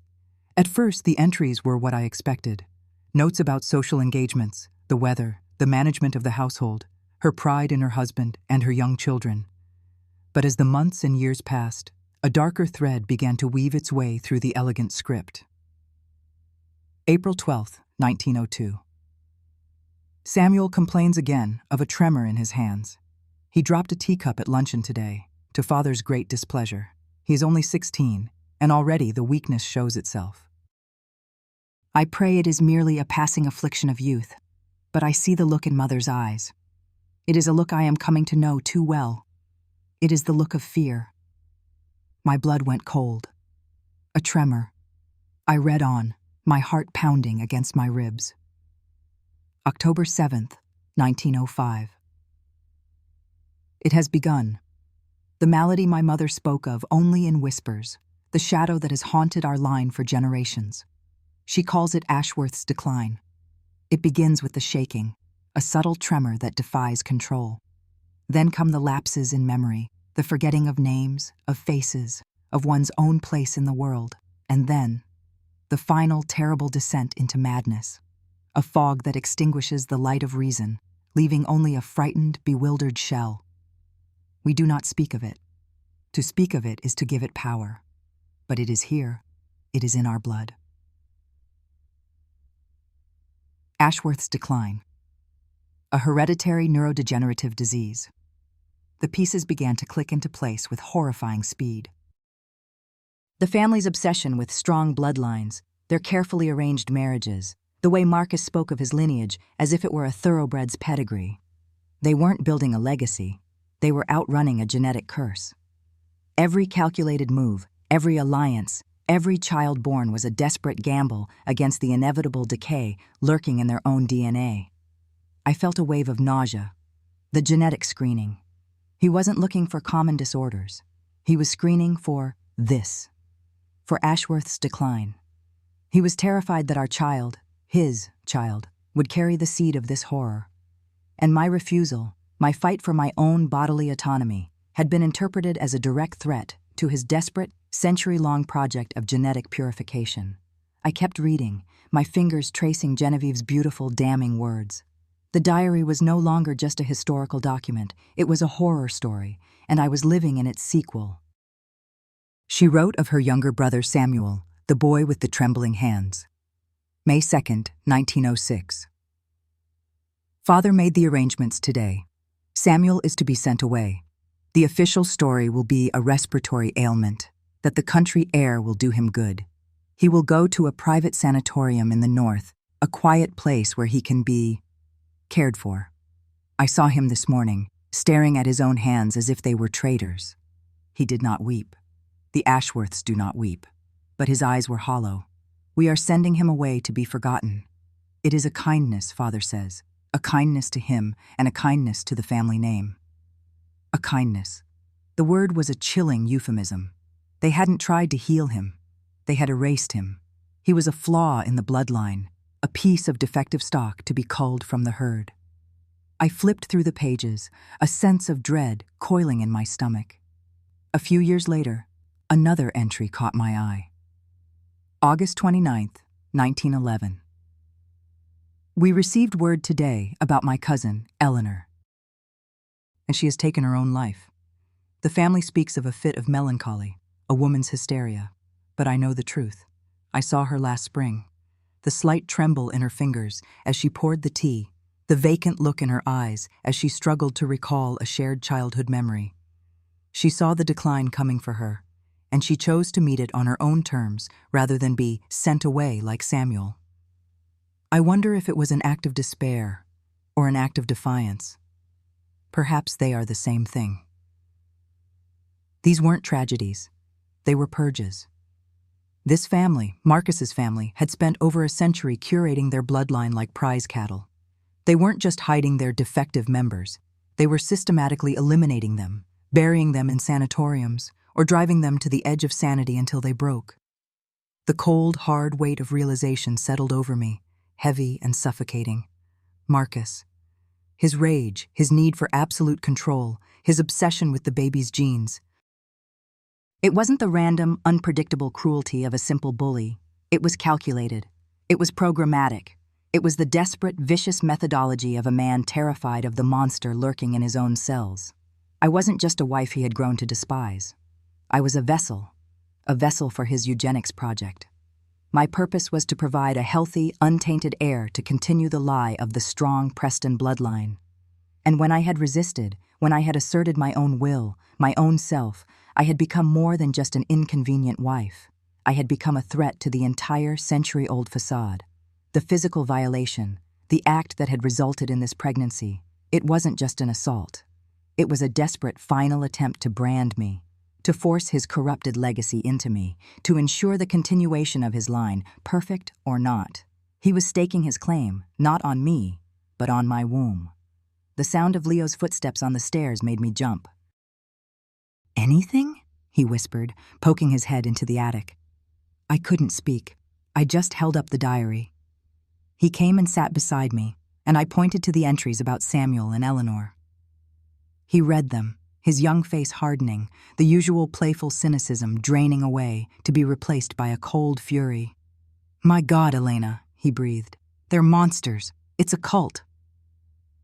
At first, the entries were what I expected. Notes about social engagements, the weather, the management of the household, her pride in her husband and her young children. But as the months and years passed, a darker thread began to weave its way through the elegant script. April 12, 1902. Samuel complains again of a tremor in his hands. He dropped a teacup at luncheon today, to Father's great displeasure. He is only 16, and already the weakness shows itself. I pray it is merely a passing affliction of youth, but I see the look in Mother's eyes. It is a look I am coming to know too well. It is the look of fear. My blood went cold. A tremor. I read on, my heart pounding against my ribs. October 7th, 1905. It has begun. The malady my mother spoke of only in whispers, the shadow that has haunted our line for generations. She calls it Ashworth's decline. It begins with the shaking, a subtle tremor that defies control. Then come the lapses in memory, the forgetting of names, of faces, of one's own place in the world, and then the final terrible descent into madness, a fog that extinguishes the light of reason, leaving only a frightened, bewildered shell. We do not speak of it. To speak of it is to give it power. But it is here. It is in our blood. Ashworth's decline. A hereditary neurodegenerative disease. The pieces began to click into place with horrifying speed. The family's obsession with strong bloodlines, their carefully arranged marriages, the way Marcus spoke of his lineage as if it were a thoroughbred's pedigree. They weren't building a legacy. They were outrunning a genetic curse. Every calculated move, every alliance, every child born was a desperate gamble against the inevitable decay lurking in their own DNA. I felt a wave of nausea. The genetic screening. He wasn't looking for common disorders. He was screening for this. For Ashworth's decline. He was terrified that our child, his child, would carry the seed of this horror. And my refusal, my fight for my own bodily autonomy, had been interpreted as a direct threat to his desperate, century-long project of genetic purification. I kept reading, my fingers tracing Genevieve's beautiful, damning words. The diary was no longer just a historical document, it was a horror story, and I was living in its sequel. She wrote of her younger brother Samuel, the boy with the trembling hands. May 2nd, 1906. Father made the arrangements today. Samuel is to be sent away. The official story will be a respiratory ailment, that the country air will do him good. He will go to a private sanatorium in the north, a quiet place where he can be cared for. I saw him this morning, staring at his own hands as if they were traitors. He did not weep. The Ashworths do not weep, but his eyes were hollow. We are sending him away to be forgotten. It is a kindness, Father says, a kindness to him and a kindness to the family name. A kindness. The word was a chilling euphemism. They hadn't tried to heal him. They had erased him. He was a flaw in the bloodline, a piece of defective stock to be culled from the herd. I flipped through the pages, a sense of dread coiling in my stomach. A few years later, another entry caught my eye. August 29th, 1911. We received word today about my cousin, Eleanor. And she has taken her own life. The family speaks of a fit of melancholy, a woman's hysteria. But I know the truth. I saw her last spring. The slight tremble in her fingers as she poured the tea, the vacant look in her eyes as she struggled to recall a shared childhood memory. She saw the decline coming for her, and she chose to meet it on her own terms rather than be sent away like Samuel. I wonder if it was an act of despair or an act of defiance. Perhaps they are the same thing. These weren't tragedies. They were purges. This family, Marcus's family, had spent over a century curating their bloodline like prize cattle. They weren't just hiding their defective members. They were systematically eliminating them, burying them in sanatoriums, or driving them to the edge of sanity until they broke. The cold, hard weight of realization settled over me, heavy and suffocating. Marcus. His rage, his need for absolute control, his obsession with the baby's genes. It wasn't the random, unpredictable cruelty of a simple bully. It was calculated. It was programmatic. It was the desperate, vicious methodology of a man terrified of the monster lurking in his own cells. I wasn't just a wife he had grown to despise. I was a vessel for his eugenics project. My purpose was to provide a healthy, untainted heir to continue the lie of the strong Preston bloodline. And when I had resisted, when I had asserted my own will, my own self, I had become more than just an inconvenient wife. I had become a threat to the entire century-old facade. The physical violation, the act that had resulted in this pregnancy, it wasn't just an assault. It was a desperate final attempt to brand me, to force his corrupted legacy into me, to ensure the continuation of his line, perfect or not. He was staking his claim, not on me, but on my womb. The sound of Leo's footsteps on the stairs made me jump. "Anything?" he whispered, poking his head into the attic. I couldn't speak. I just held up the diary. He came and sat beside me, and I pointed to the entries about Samuel and Eleanor. He read them, his young face hardening, the usual playful cynicism draining away to be replaced by a cold fury. "My God, Elena," he breathed. "They're monsters. It's a cult."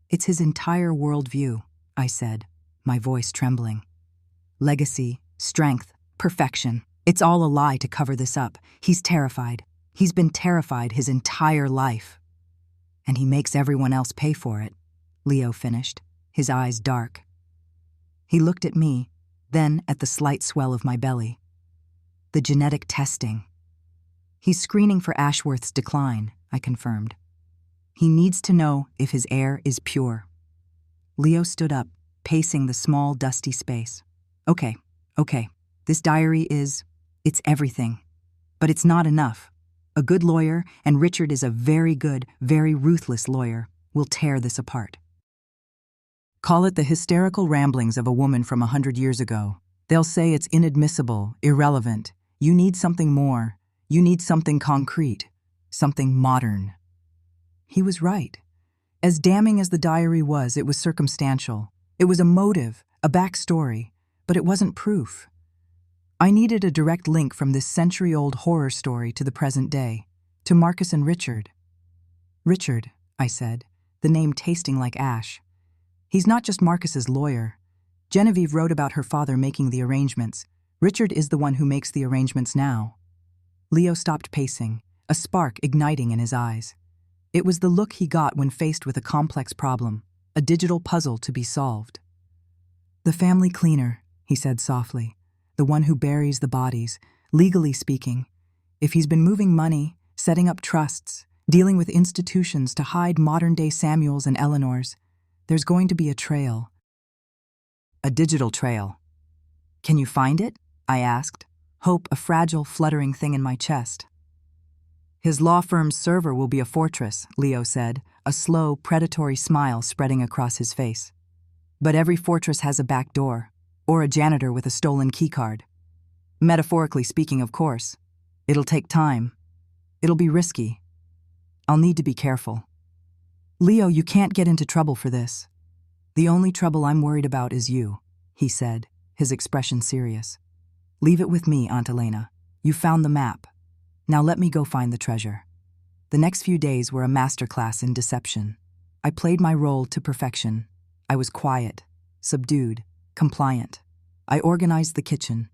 "It's his entire worldview," I said, my voice trembling. "Legacy, strength, perfection. It's all a lie to cover this up. He's terrified. He's been terrified his entire life. And he makes everyone else pay for it," Leo finished, his eyes dark. He looked at me, then at the slight swell of my belly. "The genetic testing." "He's screening for Ashworth's decline," I confirmed. "He needs to know if his heir is pure." Leo stood up, pacing the small, dusty space. Okay. This diary it's everything. But it's not enough. A good lawyer, and Richard is a very good, very ruthless lawyer, will tear this apart. Call it the hysterical ramblings of a woman from 100 years ago. They'll say it's inadmissible, irrelevant. You need something more. You need something concrete, something modern. He was right. As damning as the diary was, it was circumstantial. It was a motive, a backstory, but it wasn't proof. I needed a direct link from this century-old horror story to the present day, to Marcus and Richard. "Richard," I said, the name tasting like ash. "He's not just Marcus's lawyer. Genevieve wrote about her father making the arrangements. Richard is the one who makes the arrangements now." Leo stopped pacing, a spark igniting in his eyes. It was the look he got when faced with a complex problem, a digital puzzle to be solved. "The family cleaner," he said softly, "the one who buries the bodies, legally speaking. If he's been moving money, setting up trusts, dealing with institutions to hide modern-day Samuels and Eleanors, there's going to be a trail." "A digital trail. Can you find it?" I asked, hope a fragile, fluttering thing in my chest. "His law firm's server will be a fortress," Leo said, a slow, predatory smile spreading across his face. "But every fortress has a back door, or a janitor with a stolen keycard. Metaphorically speaking, of course. It'll take time. It'll be risky. I'll need to be careful. Leo, you can't get into trouble for this. The only trouble I'm worried about is you," he said, his expression serious. "Leave it with me, Aunt Elena. You found the map. Now let me go find the treasure." The next few days were a masterclass in deception. I played my role to perfection. I was quiet, subdued, compliant. I organized the kitchen.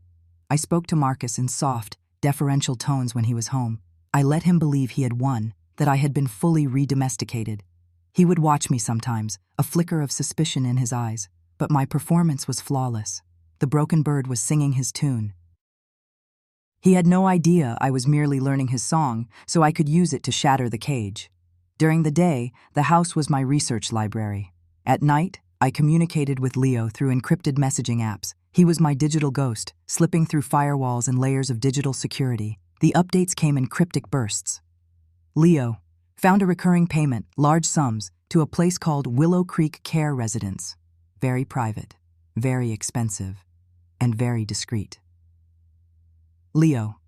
I spoke to Marcus in soft, deferential tones when he was home. I let him believe he had won, that I had been fully re-domesticated. He would watch me sometimes, a flicker of suspicion in his eyes, but my performance was flawless. The broken bird was singing his tune. He had no idea I was merely learning his song, so I could use it to shatter the cage. During the day, the house was my research library. At night, I communicated with Leo through encrypted messaging apps. He was my digital ghost, slipping through firewalls and layers of digital security. The updates came in cryptic bursts. Leo found a recurring payment, large sums, to a place called Willow Creek Care Residence. Very private, very expensive, and very discreet. Leo,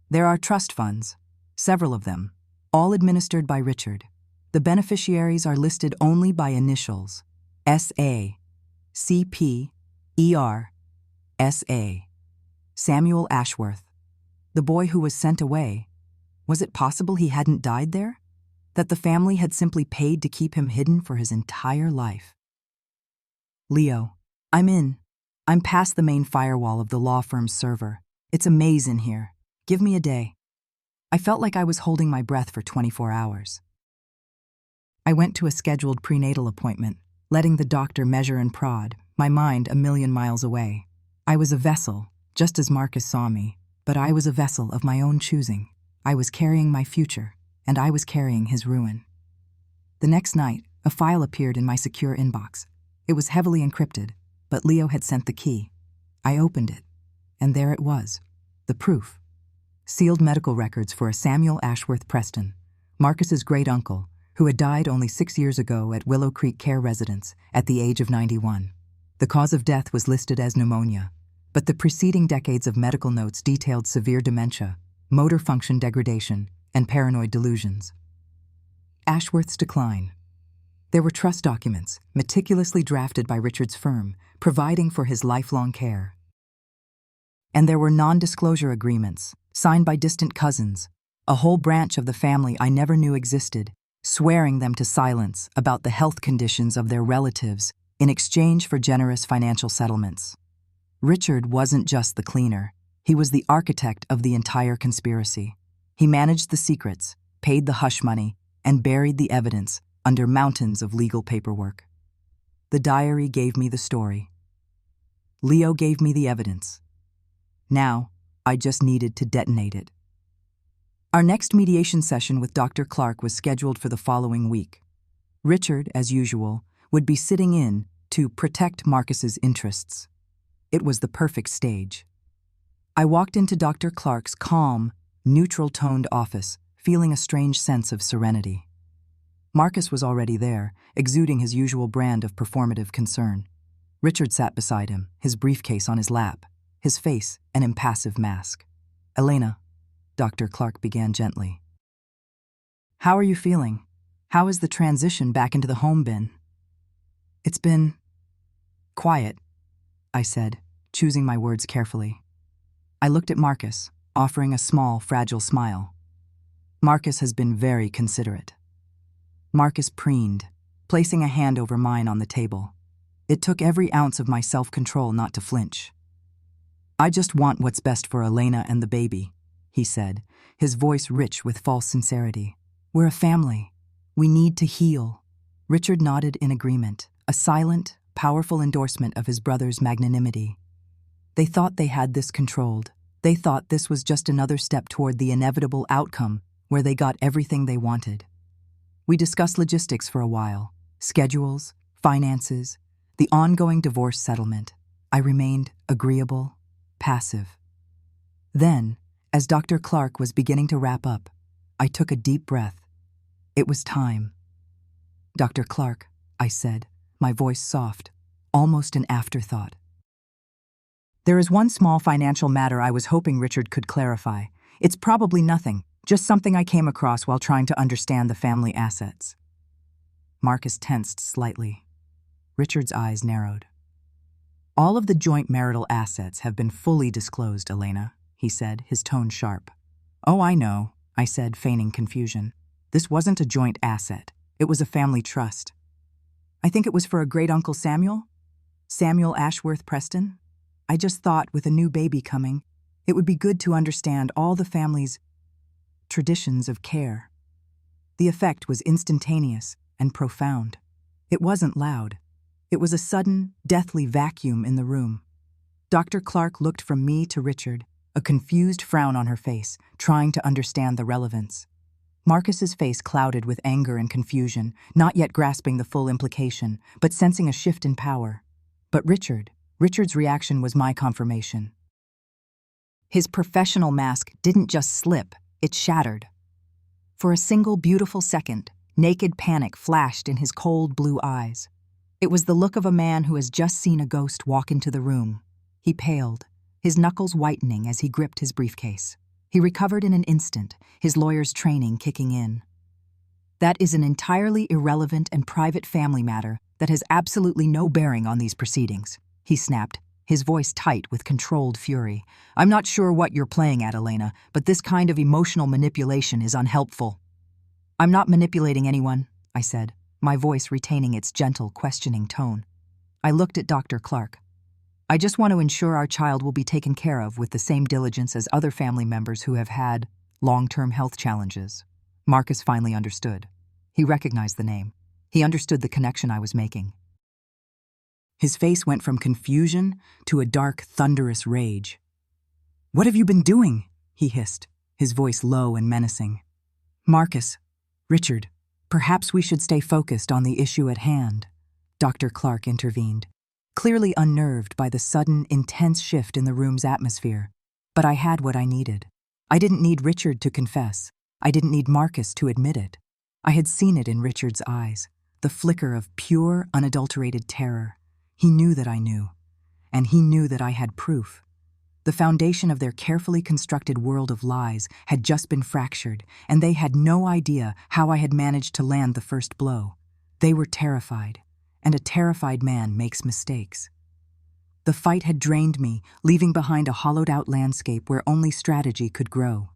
there are trust funds, several of them, all administered by Richard. The beneficiaries are listed only by initials: S.A., C.P., S.A. Samuel Ashworth. The boy who was sent away. Was it possible he hadn't died there? That the family had simply paid to keep him hidden for his entire life? Leo, I'm in. I'm past the main firewall of the law firm's server. It's a maze in here. Give me a day. I felt like I was holding my breath for 24 hours. I went to a scheduled prenatal appointment, letting the doctor measure and prod, my mind a million miles away. I was a vessel, just as Marcus saw me, but I was a vessel of my own choosing. I was carrying my future, and I was carrying his ruin. The next night, a file appeared in my secure inbox. It was heavily encrypted, but Leo had sent the key. I opened it, and there it was, the proof. Sealed medical records for a Samuel Ashworth Preston, Marcus's great-uncle, who had died only 6 years ago at Willow Creek Care Residence at the age of 91. The cause of death was listed as pneumonia, but the preceding decades of medical notes detailed severe dementia, motor function degradation, and paranoid delusions. Ashworth's decline. There were trust documents, meticulously drafted by Richard's firm, providing for his lifelong care. And there were non-disclosure agreements, signed by distant cousins, a whole branch of the family I never knew existed, swearing them to silence about the health conditions of their relatives in exchange for generous financial settlements. Richard wasn't just the cleaner. He was the architect of the entire conspiracy. He managed the secrets, paid the hush money, and buried the evidence under mountains of legal paperwork. The diary gave me the story. Leo gave me the evidence. Now, I just needed to detonate it. Our next mediation session with Dr. Clark was scheduled for the following week. Richard, as usual, would be sitting in to protect Marcus's interests. It was the perfect stage. I walked into Dr. Clark's calm, neutral-toned office, feeling a strange sense of serenity. Marcus was already there, exuding his usual brand of performative concern. Richard sat beside him, his briefcase on his lap, his face an impassive mask. "Elena," Dr. Clark began gently. "How are you feeling? How has the transition back into the home been?" "It's been quiet," I said, choosing my words carefully. I looked at Marcus, offering a small, fragile smile. Marcus has been very considerate. Marcus preened, placing a hand over mine on the table. It took every ounce of my self-control not to flinch. "I just want what's best for Elena and the baby," he said, his voice rich with false sincerity. "We're a family. We need to heal." Richard nodded in agreement, a silent, powerful endorsement of his brother's magnanimity. They thought they had this controlled. They thought this was just another step toward the inevitable outcome where they got everything they wanted. We discussed logistics for a while, schedules, finances, the ongoing divorce settlement. I remained agreeable, passive. Then, as Dr. Clark was beginning to wrap up, I took a deep breath. It was time. "Dr. Clark," I said, my voice soft, almost an afterthought. "There is one small financial matter I was hoping Richard could clarify. It's probably nothing, just something I came across while trying to understand the family assets." Marcus tensed slightly. Richard's eyes narrowed. "All of the joint marital assets have been fully disclosed, Elena," he said, his tone sharp. "Oh, I know," I said, feigning confusion. "This wasn't a joint asset. It was a family trust. I think it was for a great-uncle Samuel? Samuel Ashworth Preston? I just thought, with a new baby coming, it would be good to understand all the family's traditions of care." The effect was instantaneous, and profound. It wasn't loud. It was a sudden, deathly vacuum in the room. Dr. Clark looked from me to Richard, a confused frown on her face, trying to understand the relevance. Marcus's face clouded with anger and confusion, not yet grasping the full implication, but sensing a shift in power. But Richard's reaction was my confirmation. His professional mask didn't just slip, it shattered. For a single beautiful second, naked panic flashed in his cold blue eyes. It was the look of a man who has just seen a ghost walk into the room. He paled, his knuckles whitening as he gripped his briefcase. He recovered in an instant, his lawyer's training kicking in. "That is an entirely irrelevant and private family matter that has absolutely no bearing on these proceedings," he snapped, his voice tight with controlled fury. "I'm not sure what you're playing at, Elena, but this kind of emotional manipulation is unhelpful." "I'm not manipulating anyone," I said, my voice retaining its gentle, questioning tone. I looked at Dr. Clark. "I just want to ensure our child will be taken care of with the same diligence as other family members who have had long-term health challenges." Marcus finally understood. He recognized the name. He understood the connection I was making. His face went from confusion to a dark, thunderous rage. "What have you been doing?" he hissed, his voice low and menacing. "Marcus, Richard, perhaps we should stay focused on the issue at hand," Dr. Clark intervened, clearly unnerved by the sudden, intense shift in the room's atmosphere. But I had what I needed. I didn't need Richard to confess. I didn't need Marcus to admit it. I had seen it in Richard's eyes, the flicker of pure, unadulterated terror. He knew that I knew, and he knew that I had proof. The foundation of their carefully constructed world of lies had just been fractured, and they had no idea how I had managed to land the first blow. They were terrified, and a terrified man makes mistakes. The fight had drained me, leaving behind a hollowed-out landscape where only strategy could grow.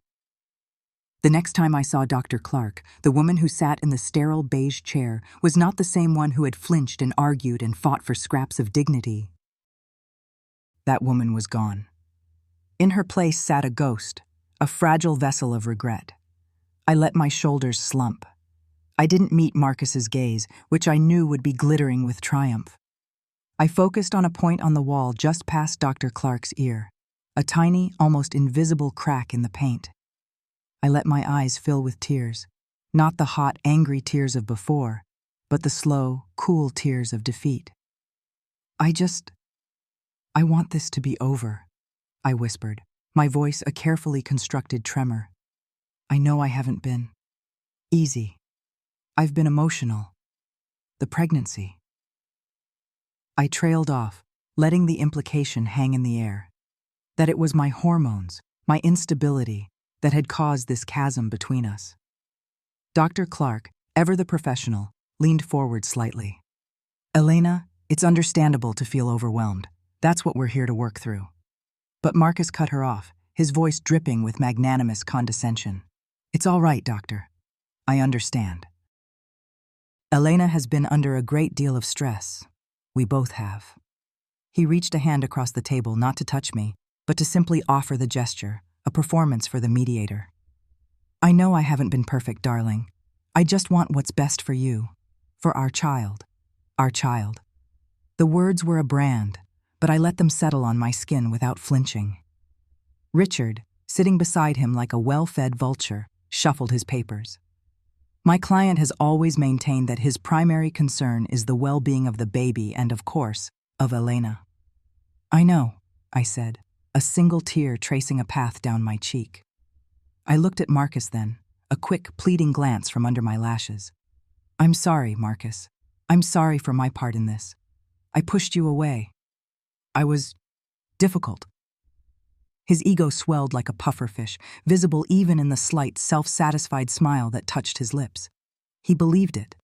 The next time I saw Dr. Clark, the woman who sat in the sterile beige chair was not the same one who had flinched and argued and fought for scraps of dignity. That woman was gone. In her place sat a ghost, a fragile vessel of regret. I let my shoulders slump. I didn't meet Marcus's gaze, which I knew would be glittering with triumph. I focused on a point on the wall just past Dr. Clark's ear, a tiny, almost invisible crack in the paint. I let my eyes fill with tears, not the hot, angry tears of before, but the slow, cool tears of defeat. I want this to be over," I whispered, my voice a carefully constructed tremor. "I know I haven't been easy. I've been emotional. The pregnancy." I trailed off, letting the implication hang in the air. That it was my hormones, my instability, that had caused this chasm between us. Dr. Clark, ever the professional, leaned forward slightly. "Elena, it's understandable to feel overwhelmed. That's what we're here to work through." But Marcus cut her off, his voice dripping with magnanimous condescension. "It's all right, doctor. I understand. Elena has been under a great deal of stress. We both have." He reached a hand across the table not to touch me, but to simply offer the gesture, a performance for the mediator. "I know I haven't been perfect, darling. I just want what's best for you, for our child. Our child." The words were a brand, but I let them settle on my skin without flinching. Richard, sitting beside him like a well-fed vulture, shuffled his papers. My client has always maintained that his primary concern is the well-being of the baby and, of course, of Elena. "I know," I said, a single tear tracing a path down my cheek. I looked at Marcus then, a quick, pleading glance from under my lashes. "I'm sorry, Marcus. I'm sorry for my part in this. I pushed you away. I was difficult." His ego swelled like a pufferfish, visible even in the slight, self-satisfied smile that touched his lips. He believed it.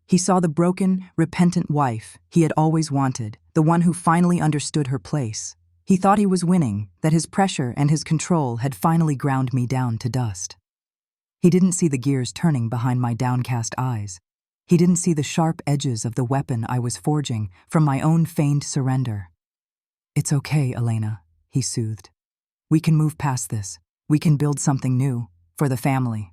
He saw the broken, repentant wife he had always wanted, the one who finally understood her place. He thought he was winning, that his pressure and his control had finally ground me down to dust. He didn't see the gears turning behind my downcast eyes. He didn't see the sharp edges of the weapon I was forging from my own feigned surrender. "It's okay, Elena," he soothed. "We can move past this. We can build something new, for the family."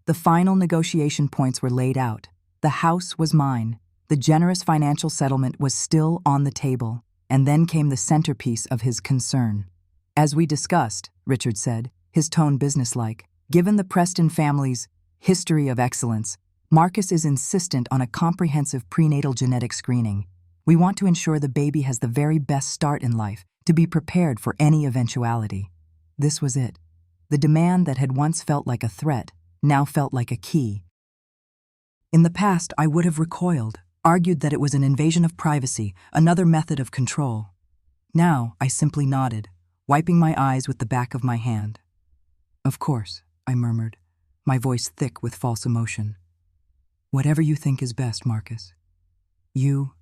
The final negotiation points were laid out, The house was mine. The generous financial settlement was still on the table. And then came the centerpiece of his concern. As we discussed, Richard said, his tone businesslike, given the Preston family's history of excellence, Marcus is insistent on a comprehensive prenatal genetic screening. We want to ensure the baby has the very best start in life, to be prepared for any eventuality. This was it. The demand that had once felt like a threat now felt like a key. In the past, I would have recoiled, argued that it was an invasion of privacy, another method of control. Now, I simply nodded, wiping my eyes with the back of my hand. "Of course," I murmured, my voice thick with false emotion. "Whatever you think is best, Marcus. You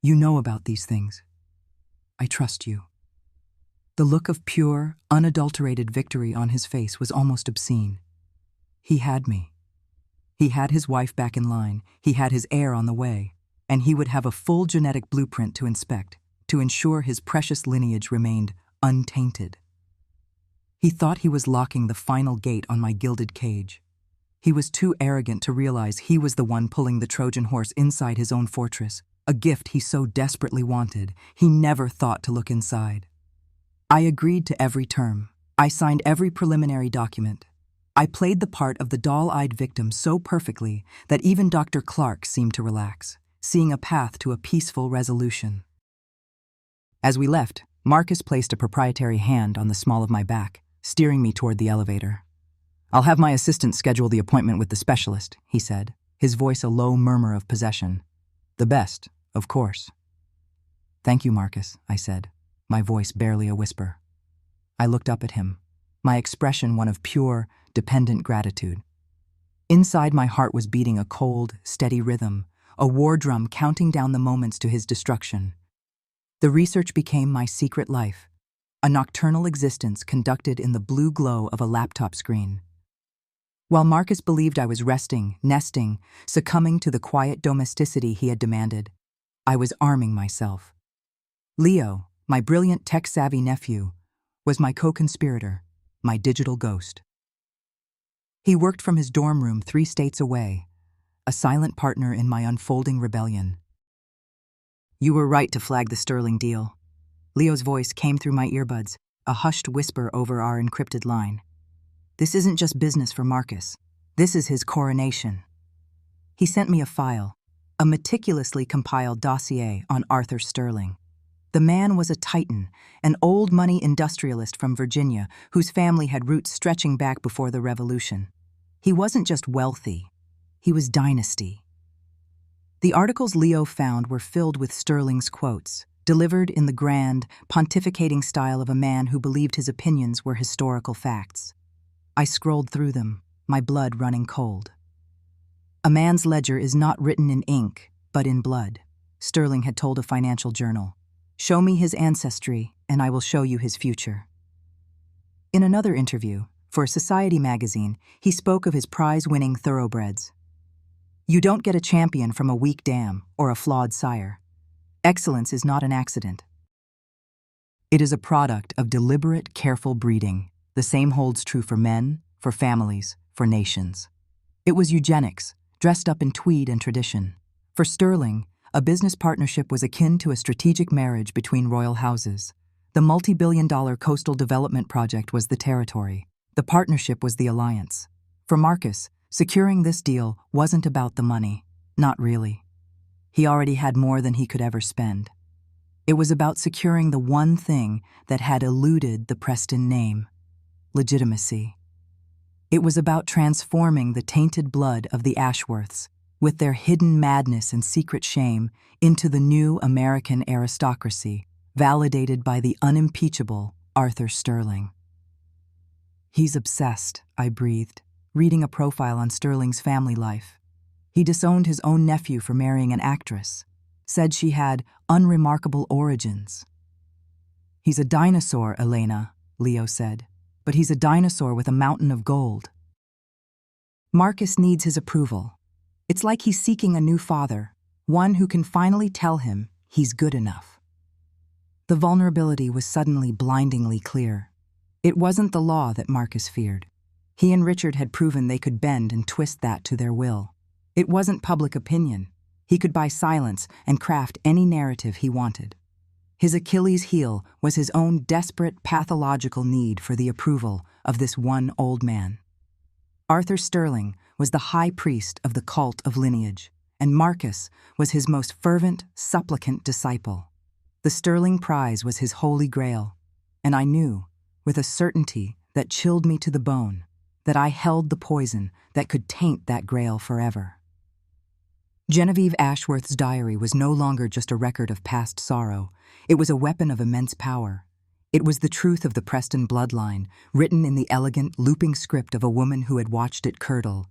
know about these things. I trust you." The look of pure, unadulterated victory on his face was almost obscene. He had me. He had his wife back in line, he had his heir on the way, and he would have a full genetic blueprint to inspect, to ensure his precious lineage remained untainted. He thought he was locking the final gate on my gilded cage. He was too arrogant to realize he was the one pulling the Trojan horse inside his own fortress, a gift he so desperately wanted. He never thought to look inside. I agreed to every term. I signed every preliminary document. I played the part of the doll-eyed victim so perfectly that even Dr. Clark seemed to relax, seeing a path to a peaceful resolution. As we left, Marcus placed a proprietary hand on the small of my back, steering me toward the elevator. "I'll have my assistant schedule the appointment with the specialist," he said, his voice a low murmur of possession. "The best, of course." "Thank you, Marcus," I said, my voice barely a whisper. I looked up at him, my expression one of pure, dependent gratitude. Inside my heart was beating a cold, steady rhythm, a war drum counting down the moments to his destruction. The research became my secret life, a nocturnal existence conducted in the blue glow of a laptop screen. While Marcus believed I was resting, nesting, succumbing to the quiet domesticity he had demanded, I was arming myself. Leo, my brilliant tech-savvy nephew, was my co-conspirator, my digital ghost. He worked from his dorm room 3 states away, a silent partner in my unfolding rebellion. "You were right to flag the Sterling deal." Leo's voice came through my earbuds, a hushed whisper over our encrypted line. "This isn't just business for Marcus. This is his coronation." He sent me a file, a meticulously compiled dossier on Arthur Sterling. The man was a titan, an old money industrialist from Virginia whose family had roots stretching back before the Revolution. He wasn't just wealthy, he was dynasty. The articles Leo found were filled with Sterling's quotes, delivered in the grand, pontificating style of a man who believed his opinions were historical facts. I scrolled through them, my blood running cold. "A man's ledger is not written in ink, but in blood," Sterling had told a financial journal. "Show me his ancestry, and I will show you his future." In another interview, for a Society magazine, he spoke of his prize-winning thoroughbreds. "You don't get a champion from a weak dam or a flawed sire. Excellence is not an accident. It is a product of deliberate, careful breeding. The same holds true for men, for families, for nations." It was eugenics, dressed up in tweed and tradition. For Sterling, a business partnership was akin to a strategic marriage between royal houses. The multi-billion-dollar coastal development project was the territory. The partnership was the alliance. For Marcus, securing this deal wasn't about the money. Not really. He already had more than he could ever spend. It was about securing the one thing that had eluded the Preston name: legitimacy. It was about transforming the tainted blood of the Ashworths, with their hidden madness and secret shame, into the new American aristocracy, validated by the unimpeachable Arthur Sterling. "He's obsessed," I breathed, reading a profile on Sterling's family life. He disowned his own nephew for marrying an actress, said she had unremarkable origins. "He's a dinosaur, Elena," Leo said, "but he's a dinosaur with a mountain of gold." Marcus needs his approval. It's like he's seeking a new father, one who can finally tell him he's good enough. The vulnerability was suddenly blindingly clear. It wasn't the law that Marcus feared. He and Richard had proven they could bend and twist that to their will. It wasn't public opinion. He could buy silence and craft any narrative he wanted. His Achilles heel was his own desperate pathological need for the approval of this one old man. Arthur Sterling was the high priest of the cult of lineage, and Marcus was his most fervent, supplicant disciple. The Sterling prize was his holy grail, and I knew, with a certainty that chilled me to the bone, that I held the poison that could taint that grail forever. Genevieve Ashworth's diary was no longer just a record of past sorrow. It was a weapon of immense power. It was the truth of the Preston bloodline, written in the elegant, looping script of a woman who had watched it curdle.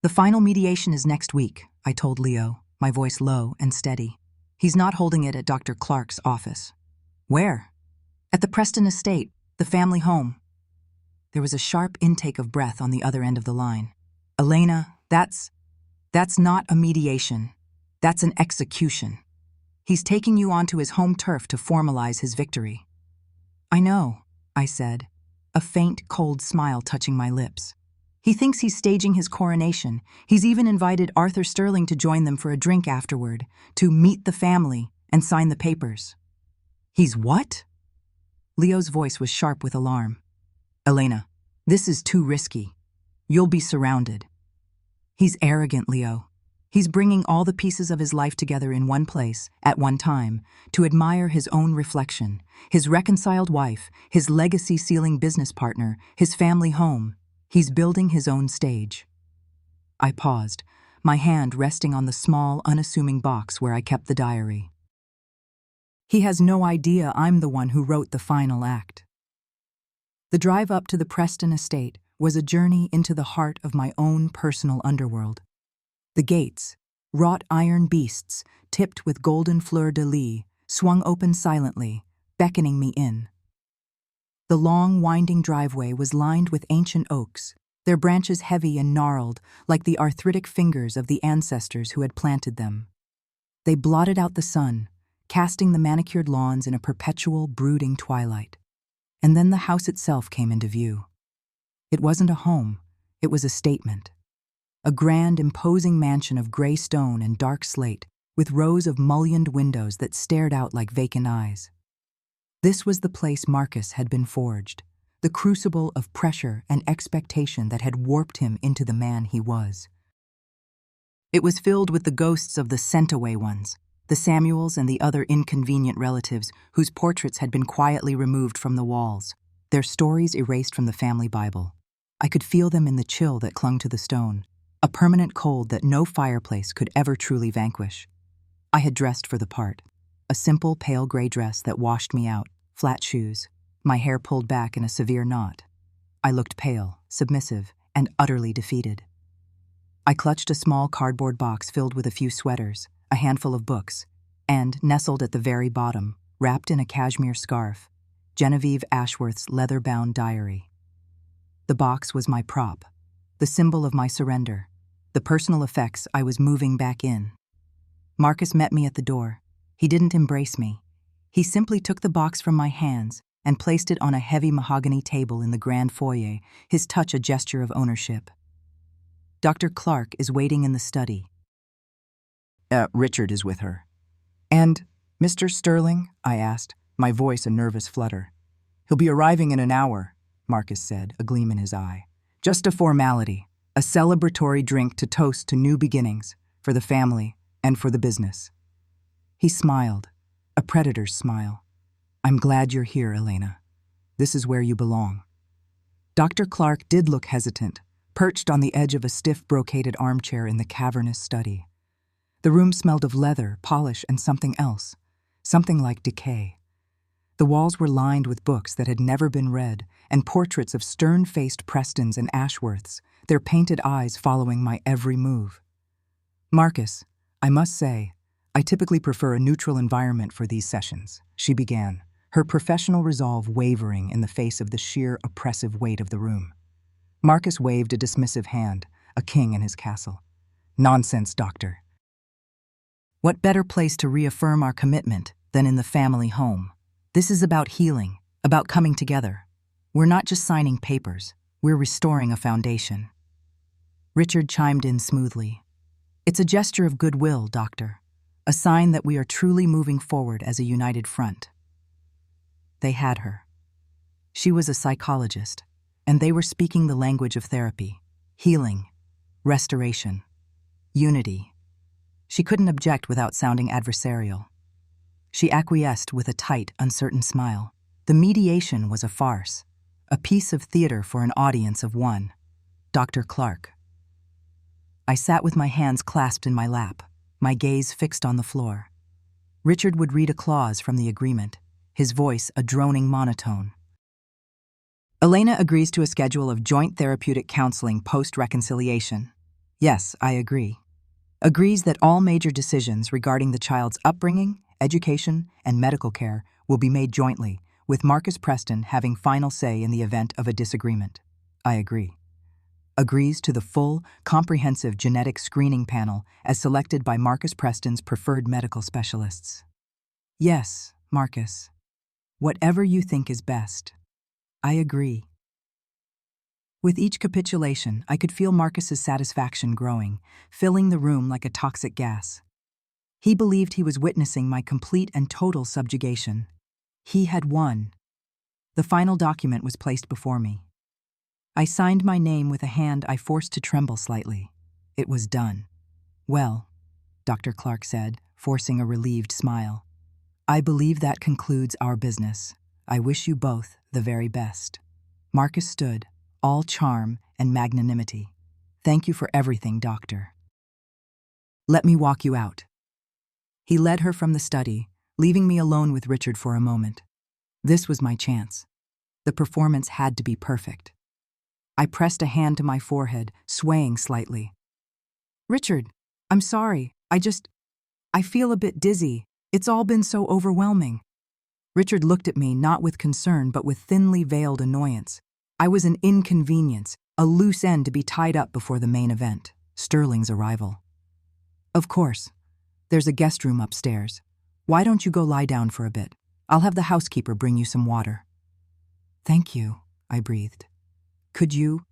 "The final mediation is next week," I told Leo, my voice low and steady. "He's not holding it at Dr. Clark's office." "Where?" "At the Preston estate, the family home." There was a sharp intake of breath on the other end of the line. "Elena, that's not a mediation. That's an execution. He's taking you onto his home turf to formalize his victory." "I know," I said, a faint, cold smile touching my lips. "He thinks he's staging his coronation. He's even invited Arthur Sterling to join them for a drink afterward, to meet the family and sign the papers." "He's what?" Leo's voice was sharp with alarm. "Elena, this is too risky. You'll be surrounded." "He's arrogant, Leo. He's bringing all the pieces of his life together in one place, at one time, to admire his own reflection, his reconciled wife, his legacy-sealing business partner, his family home. He's building his own stage." I paused, my hand resting on the small, unassuming box where I kept the diary. "He has no idea I'm the one who wrote the final act." The drive up to the Preston estate was a journey into the heart of my own personal underworld. The gates, wrought iron beasts tipped with golden fleur-de-lis, swung open silently, beckoning me in. The long, winding driveway was lined with ancient oaks, their branches heavy and gnarled like the arthritic fingers of the ancestors who had planted them. They blotted out the sun, casting the manicured lawns in a perpetual, brooding twilight. And then the house itself came into view. It wasn't a home, it was a statement. A grand, imposing mansion of gray stone and dark slate, with rows of mullioned windows that stared out like vacant eyes. This was the place Marcus had been forged, the crucible of pressure and expectation that had warped him into the man he was. It was filled with the ghosts of the sent-away ones, the Samuels and the other inconvenient relatives whose portraits had been quietly removed from the walls, their stories erased from the family Bible. I could feel them in the chill that clung to the stone, a permanent cold that no fireplace could ever truly vanquish. I had dressed for the part, a simple pale gray dress that washed me out, flat shoes, my hair pulled back in a severe knot. I looked pale, submissive, and utterly defeated. I clutched a small cardboard box filled with a few sweaters, a handful of books, and, nestled at the very bottom, wrapped in a cashmere scarf, Genevieve Ashworth's leather-bound diary. The box was my prop, the symbol of my surrender, the personal effects I was moving back in. Marcus met me at the door. He didn't embrace me. He simply took the box from my hands and placed it on a heavy mahogany table in the grand foyer, his touch a gesture of ownership. "Dr. Clark is waiting in the study." Richard is with her." "And Mr. Sterling?" I asked, my voice a nervous flutter. "He'll be arriving in an hour," Marcus said, a gleam in his eye. "Just a formality, a celebratory drink to toast to new beginnings, for the family and for the business." He smiled, a predator's smile. "I'm glad you're here, Elena. This is where you belong." Dr. Clark did look hesitant, perched on the edge of a stiff brocaded armchair in the cavernous study. The room smelled of leather, polish, and something else, something like decay. The walls were lined with books that had never been read, and portraits of stern-faced Prestons and Ashworths, their painted eyes following my every move. "Marcus, I must say, I typically prefer a neutral environment for these sessions," she began, her professional resolve wavering in the face of the sheer oppressive weight of the room. Marcus waved a dismissive hand, a king in his castle. "Nonsense, Doctor. What better place to reaffirm our commitment than in the family home? This is about healing, about coming together. We're not just signing papers, we're restoring a foundation." Richard chimed in smoothly. It's a gesture of goodwill, Doctor. A sign that we are truly moving forward as a united front. They had her. She was a psychologist, and they were speaking the language of therapy, healing, restoration, unity. She couldn't object without sounding adversarial. She acquiesced with a tight, uncertain smile. The mediation was a farce, a piece of theater for an audience of one. Dr. Clark. I sat with my hands clasped in my lap, my gaze fixed on the floor. Richard would read a clause from the agreement, his voice a droning monotone. Elena agrees to a schedule of joint therapeutic counseling post-reconciliation. Yes, I agree. Agrees that all major decisions regarding the child's upbringing, education, and medical care will be made jointly, with Marcus Preston having final say in the event of a disagreement. I agree. Agrees to the full, comprehensive genetic screening panel as selected by Marcus Preston's preferred medical specialists. Yes, Marcus. Whatever you think is best. I agree. With each capitulation, I could feel Marcus's satisfaction growing, filling the room like a toxic gas. He believed he was witnessing my complete and total subjugation. He had won. The final document was placed before me. I signed my name with a hand I forced to tremble slightly. It was done. Well, Dr. Clark said, forcing a relieved smile. I believe that concludes our business. I wish you both the very best. Marcus stood, all charm and magnanimity. Thank you for everything, Doctor. Let me walk you out. He led her from the study, leaving me alone with Richard for a moment. This was my chance. The performance had to be perfect. I pressed a hand to my forehead, swaying slightly. Richard, I'm sorry. I feel a bit dizzy. It's all been so overwhelming. Richard looked at me not with concern but with thinly veiled annoyance. I was an inconvenience, a loose end to be tied up before the main event, Sterling's arrival. Of course. There's a guest room upstairs. Why don't you go lie down for a bit? I'll have the housekeeper bring you some water. Thank you, I breathed. Could you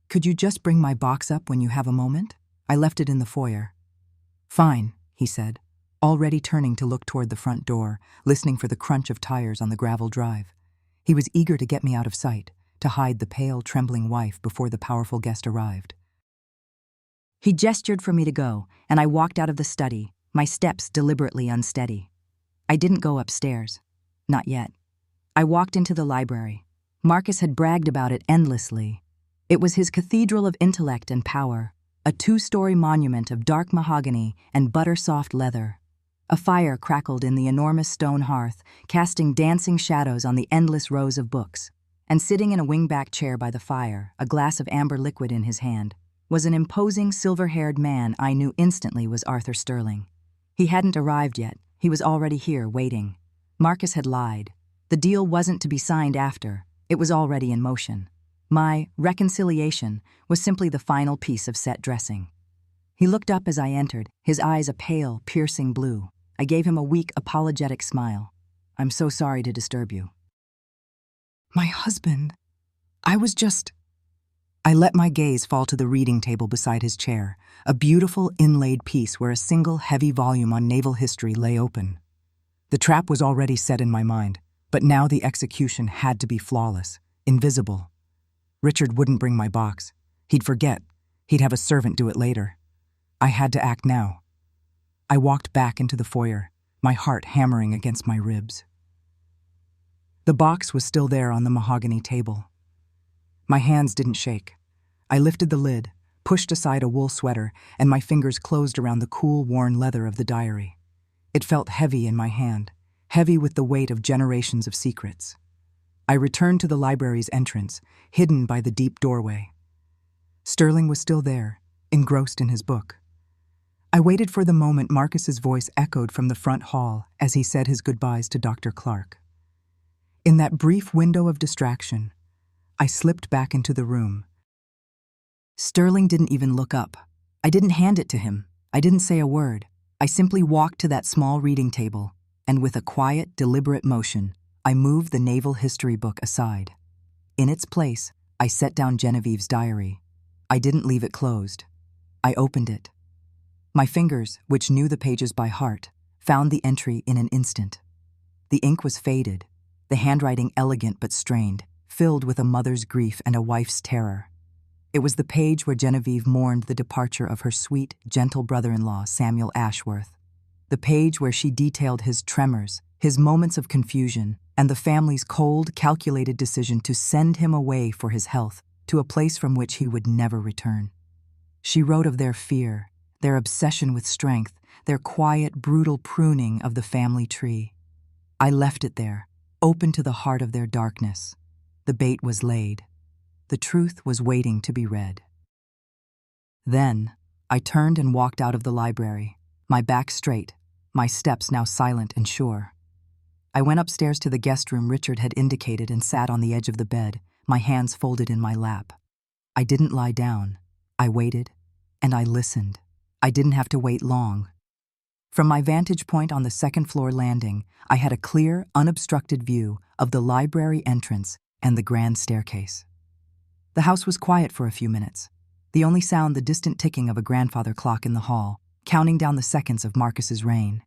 just bring my box up when you have a moment? I left it in the foyer. Fine, he said, already turning to look toward the front door, listening for the crunch of tires on the gravel drive. He was eager to get me out of sight, to hide the pale, trembling wife before the powerful guest arrived. He gestured for me to go, and I walked out of the study, my steps deliberately unsteady. I didn't go upstairs. Not yet. I walked into the library. Marcus had bragged about it endlessly. It was his cathedral of intellect and power, a 2-story monument of dark mahogany and butter-soft leather. A fire crackled in the enormous stone hearth, casting dancing shadows on the endless rows of books. And sitting in a wingback chair by the fire, a glass of amber liquid in his hand, was an imposing silver-haired man I knew instantly was Arthur Sterling. He hadn't arrived yet. He was already here, waiting. Marcus had lied. The deal wasn't to be signed after. It was already in motion. My reconciliation was simply the final piece of set dressing. He looked up as I entered, his eyes a pale, piercing blue. I gave him a weak, apologetic smile. I'm so sorry to disturb you. My husband. I let my gaze fall to the reading table beside his chair, a beautiful inlaid piece where a single heavy volume on naval history lay open. The trap was already set in my mind, but now the execution had to be flawless, invisible. Richard wouldn't bring my box. He'd forget. He'd have a servant do it later. I had to act now. I walked back into the foyer, my heart hammering against my ribs. The box was still there on the mahogany table. My hands didn't shake. I lifted the lid, pushed aside a wool sweater, and my fingers closed around the cool, worn leather of the diary. It felt heavy in my hand, heavy with the weight of generations of secrets. I returned to the library's entrance, hidden by the deep doorway. Sterling was still there, engrossed in his book. I waited for the moment Marcus's voice echoed from the front hall as he said his goodbyes to Dr. Clark. In that brief window of distraction, I slipped back into the room. Sterling didn't even look up. I didn't hand it to him. I didn't say a word. I simply walked to that small reading table, and with a quiet, deliberate motion, I moved the naval history book aside. In its place, I set down Genevieve's diary. I didn't leave it closed. I opened it. My fingers, which knew the pages by heart, found the entry in an instant. The ink was faded, the handwriting elegant but strained, filled with a mother's grief and a wife's terror. It was the page where Genevieve mourned the departure of her sweet, gentle brother-in-law, Samuel Ashworth. The page where she detailed his tremors, his moments of confusion, and the family's cold, calculated decision to send him away for his health to a place from which he would never return. She wrote of their fear, their obsession with strength, their quiet, brutal pruning of the family tree. I left it there, open to the heart of their darkness. The bait was laid. The truth was waiting to be read. Then, I turned and walked out of the library, my back straight, my steps now silent and sure. I went upstairs to the guest room Richard had indicated and sat on the edge of the bed, my hands folded in my lap. I didn't lie down. I waited, and I listened. I didn't have to wait long. From my vantage point on the second-floor landing, I had a clear, unobstructed view of the library entrance and the grand staircase. The house was quiet for a few minutes, the only sound the distant ticking of a grandfather clock in the hall, counting down the seconds of Marcus's reign.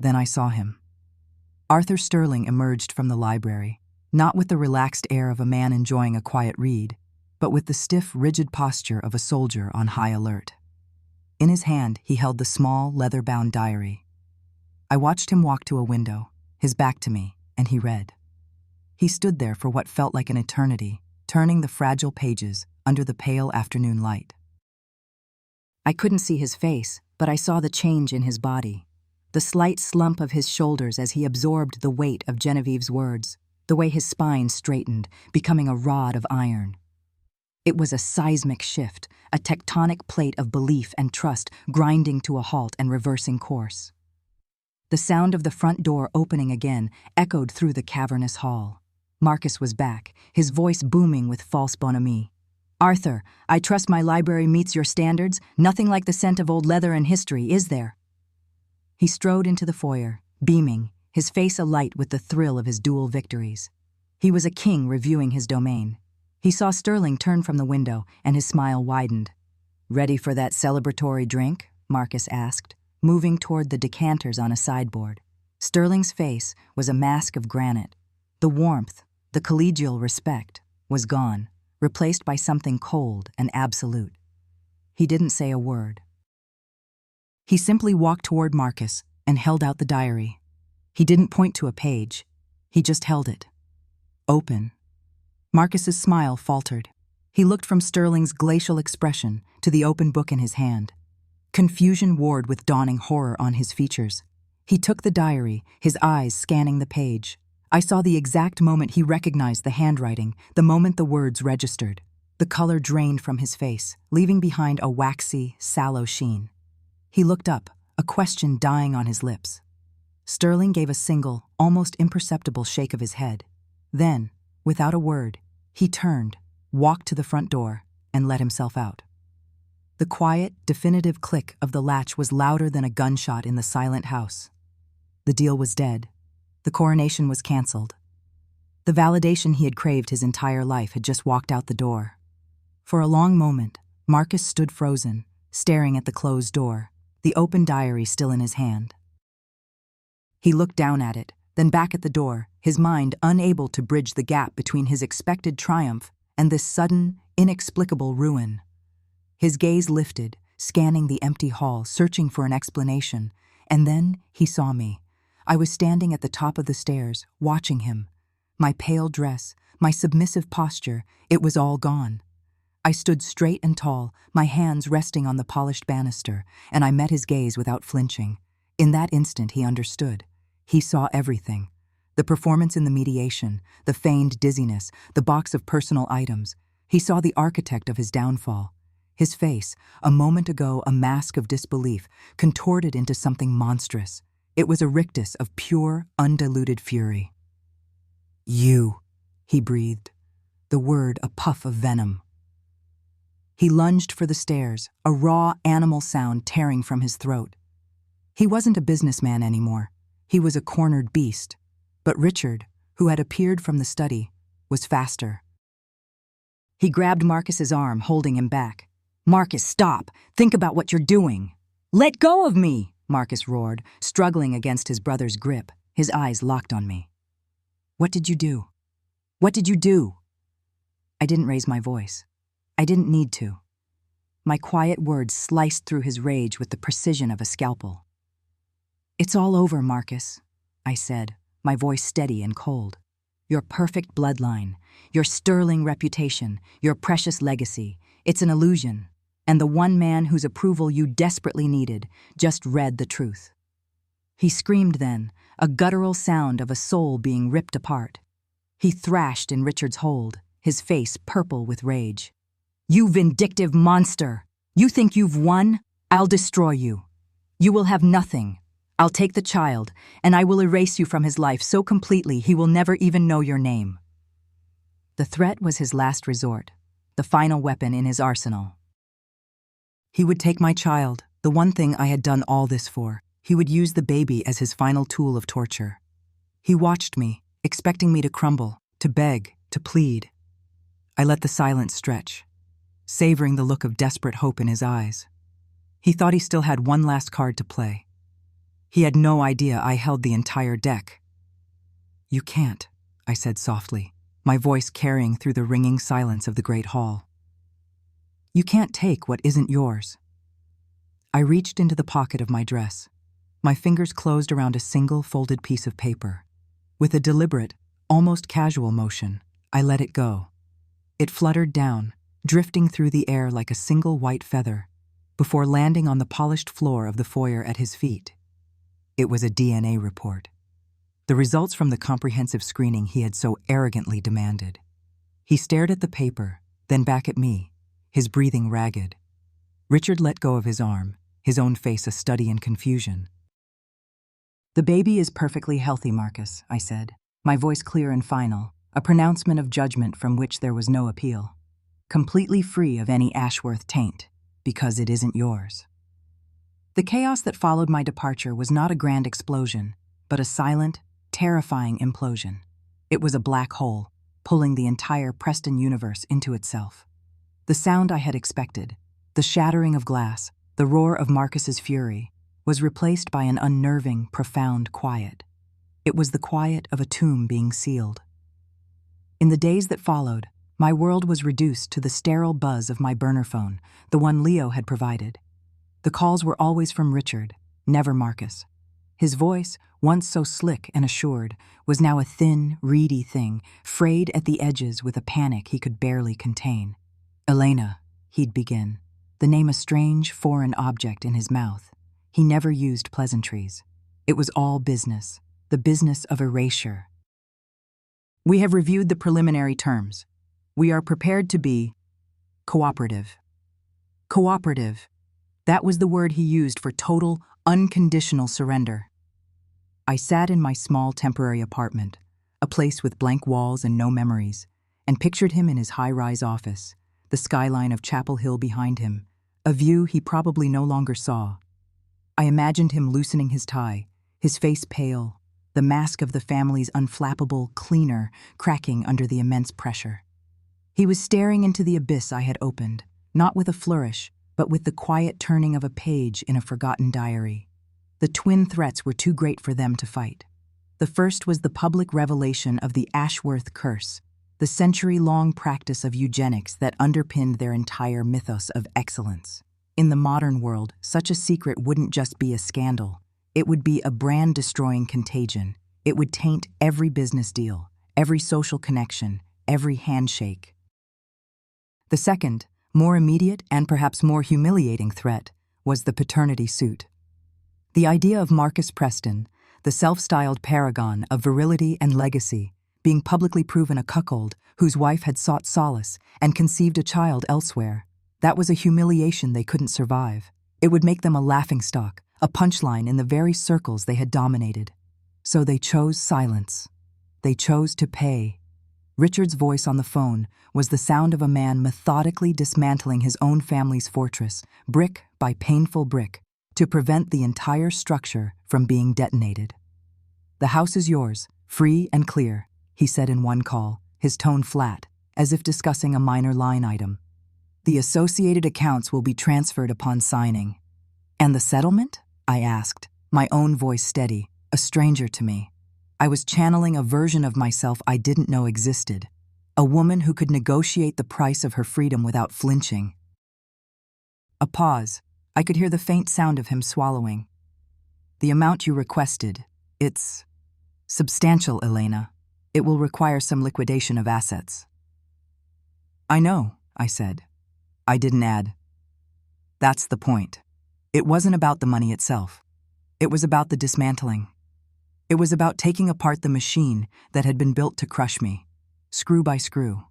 Then I saw him. Arthur Sterling emerged from the library, not with the relaxed air of a man enjoying a quiet read, but with the stiff, rigid posture of a soldier on high alert. In his hand, he held the small, leather-bound diary. I watched him walk to a window, his back to me, and he read. He stood there for what felt like an eternity, turning the fragile pages under the pale afternoon light. I couldn't see his face, but I saw the change in his body, the slight slump of his shoulders as he absorbed the weight of Genevieve's words, the way his spine straightened, becoming a rod of iron. It was a seismic shift, a tectonic plate of belief and trust grinding to a halt and reversing course. The sound of the front door opening again echoed through the cavernous hall. Marcus was back, his voice booming with false bonhomie. "Arthur, I trust my library meets your standards. Nothing like the scent of old leather and history, is there?" He strode into the foyer, beaming, his face alight with the thrill of his dual victories. He was a king reviewing his domain. He saw Sterling turn from the window, and his smile widened. "Ready for that celebratory drink?" Marcus asked, moving toward the decanters on a sideboard. Sterling's face was a mask of granite. The warmth, the collegial respect, was gone, replaced by something cold and absolute. He didn't say a word. He simply walked toward Marcus and held out the diary. He didn't point to a page. He just held it. Open. Marcus's smile faltered. He looked from Sterling's glacial expression to the open book in his hand. Confusion warred with dawning horror on his features. He took the diary, his eyes scanning the page. I saw the exact moment he recognized the handwriting, the moment the words registered. The color drained from his face, leaving behind a waxy, sallow sheen. He looked up, a question dying on his lips. Sterling gave a single, almost imperceptible shake of his head. Then, without a word, he turned, walked to the front door, and let himself out. The quiet, definitive click of the latch was louder than a gunshot in the silent house. The deal was dead. The coronation was canceled. The validation he had craved his entire life had just walked out the door. For a long moment, Marcus stood frozen, staring at the closed door, the open diary still in his hand. He looked down at it, then back at the door, his mind unable to bridge the gap between his expected triumph and this sudden, inexplicable ruin. His gaze lifted, scanning the empty hall, searching for an explanation, and then he saw me. I was standing at the top of the stairs, watching him. My pale dress, my submissive posture, it was all gone. I stood straight and tall, my hands resting on the polished banister, and I met his gaze without flinching. In that instant he understood. He saw everything. The performance in the mediation, the feigned dizziness, the box of personal items. He saw the architect of his downfall. His face, a moment ago a mask of disbelief, contorted into something monstrous. It was a rictus of pure, undiluted fury. "You," he breathed, the word a puff of venom. He lunged for the stairs, a raw animal sound tearing from his throat. He wasn't a businessman anymore. He was a cornered beast. But Richard, who had appeared from the study, was faster. He grabbed Marcus's arm, holding him back. "Marcus, stop! Think about what you're doing!" "Let go of me!" Marcus roared, struggling against his brother's grip, his eyes locked on me. "What did you do? What did you do?" I didn't raise my voice. I didn't need to. My quiet words sliced through his rage with the precision of a scalpel. "It's all over, Marcus," I said, my voice steady and cold. "Your perfect bloodline, your sterling reputation, your precious legacy, it's an illusion, and the one man whose approval you desperately needed just read the truth." He screamed then, a guttural sound of a soul being ripped apart. He thrashed in Richard's hold, his face purple with rage. "You vindictive monster! You think you've won? I'll destroy you. You will have nothing. I'll take the child, and I will erase you from his life so completely he will never even know your name." The threat was his last resort, the final weapon in his arsenal. He would take my child, the one thing I had done all this for. He would use the baby as his final tool of torture. He watched me, expecting me to crumble, to beg, to plead. I let the silence stretch, savoring the look of desperate hope in his eyes. He thought he still had one last card to play. He had no idea I held the entire deck. "You can't," I said softly, my voice carrying through the ringing silence of the great hall. "You can't take what isn't yours." I reached into the pocket of my dress. My fingers closed around a single folded piece of paper. With a deliberate, almost casual motion, I let it go. It fluttered down, drifting through the air like a single white feather, before landing on the polished floor of the foyer at his feet. It was a DNA report. The results from the comprehensive screening he had so arrogantly demanded. He stared at the paper, then back at me, his breathing ragged. Richard let go of his arm, his own face a study in confusion. "The baby is perfectly healthy, Marcus," I said, my voice clear and final, a pronouncement of judgment from which there was no appeal. "Completely free of any Ashworth taint, because it isn't yours." The chaos that followed my departure was not a grand explosion, but a silent, terrifying implosion. It was a black hole, pulling the entire Preston universe into itself. The sound I had expected, the shattering of glass, the roar of Marcus's fury, was replaced by an unnerving, profound quiet. It was the quiet of a tomb being sealed. In the days that followed, my world was reduced to the sterile buzz of my burner phone, the one Leo had provided. The calls were always from Richard, never Marcus. His voice, once so slick and assured, was now a thin, reedy thing, frayed at the edges with a panic he could barely contain. "Elena," he'd begin, the name a strange, foreign object in his mouth. He never used pleasantries. It was all business, the business of erasure. "We have reviewed the preliminary terms. We are prepared to be cooperative." Cooperative. That was the word he used for total, unconditional surrender. I sat in my small temporary apartment, a place with blank walls and no memories, and pictured him in his high-rise office, the skyline of Chapel Hill behind him, a view he probably no longer saw. I imagined him loosening his tie, his face pale, the mask of the family's unflappable cleaner cracking under the immense pressure. He was staring into the abyss I had opened, not with a flourish, but with the quiet turning of a page in a forgotten diary. The twin threats were too great for them to fight. The first was the public revelation of the Ashworth curse, the century-long practice of eugenics that underpinned their entire mythos of excellence. In the modern world, such a secret wouldn't just be a scandal. It would be a brand-destroying contagion. It would taint every business deal, every social connection, every handshake. The second, more immediate and perhaps more humiliating threat was the paternity suit. The idea of Marcus Preston, the self-styled paragon of virility and legacy, being publicly proven a cuckold whose wife had sought solace and conceived a child elsewhere, that was a humiliation they couldn't survive. It would make them a laughingstock, a punchline in the very circles they had dominated. So they chose silence. They chose to pay. Richard's voice on the phone was the sound of a man methodically dismantling his own family's fortress, brick by painful brick, to prevent the entire structure from being detonated. "The house is yours, free and clear," he said in one call, his tone flat, as if discussing a minor line item. "The associated accounts will be transferred upon signing." "And the settlement?" I asked, my own voice steady, a stranger to me. I was channeling a version of myself I didn't know existed, a woman who could negotiate the price of her freedom without flinching. A pause. I could hear the faint sound of him swallowing. "The amount you requested, it's substantial, Elena. It will require some liquidation of assets." "I know," I said. I didn't add. "That's the point. It wasn't about the money itself. It was about the dismantling. It was about taking apart the machine that had been built to crush me, screw by screw.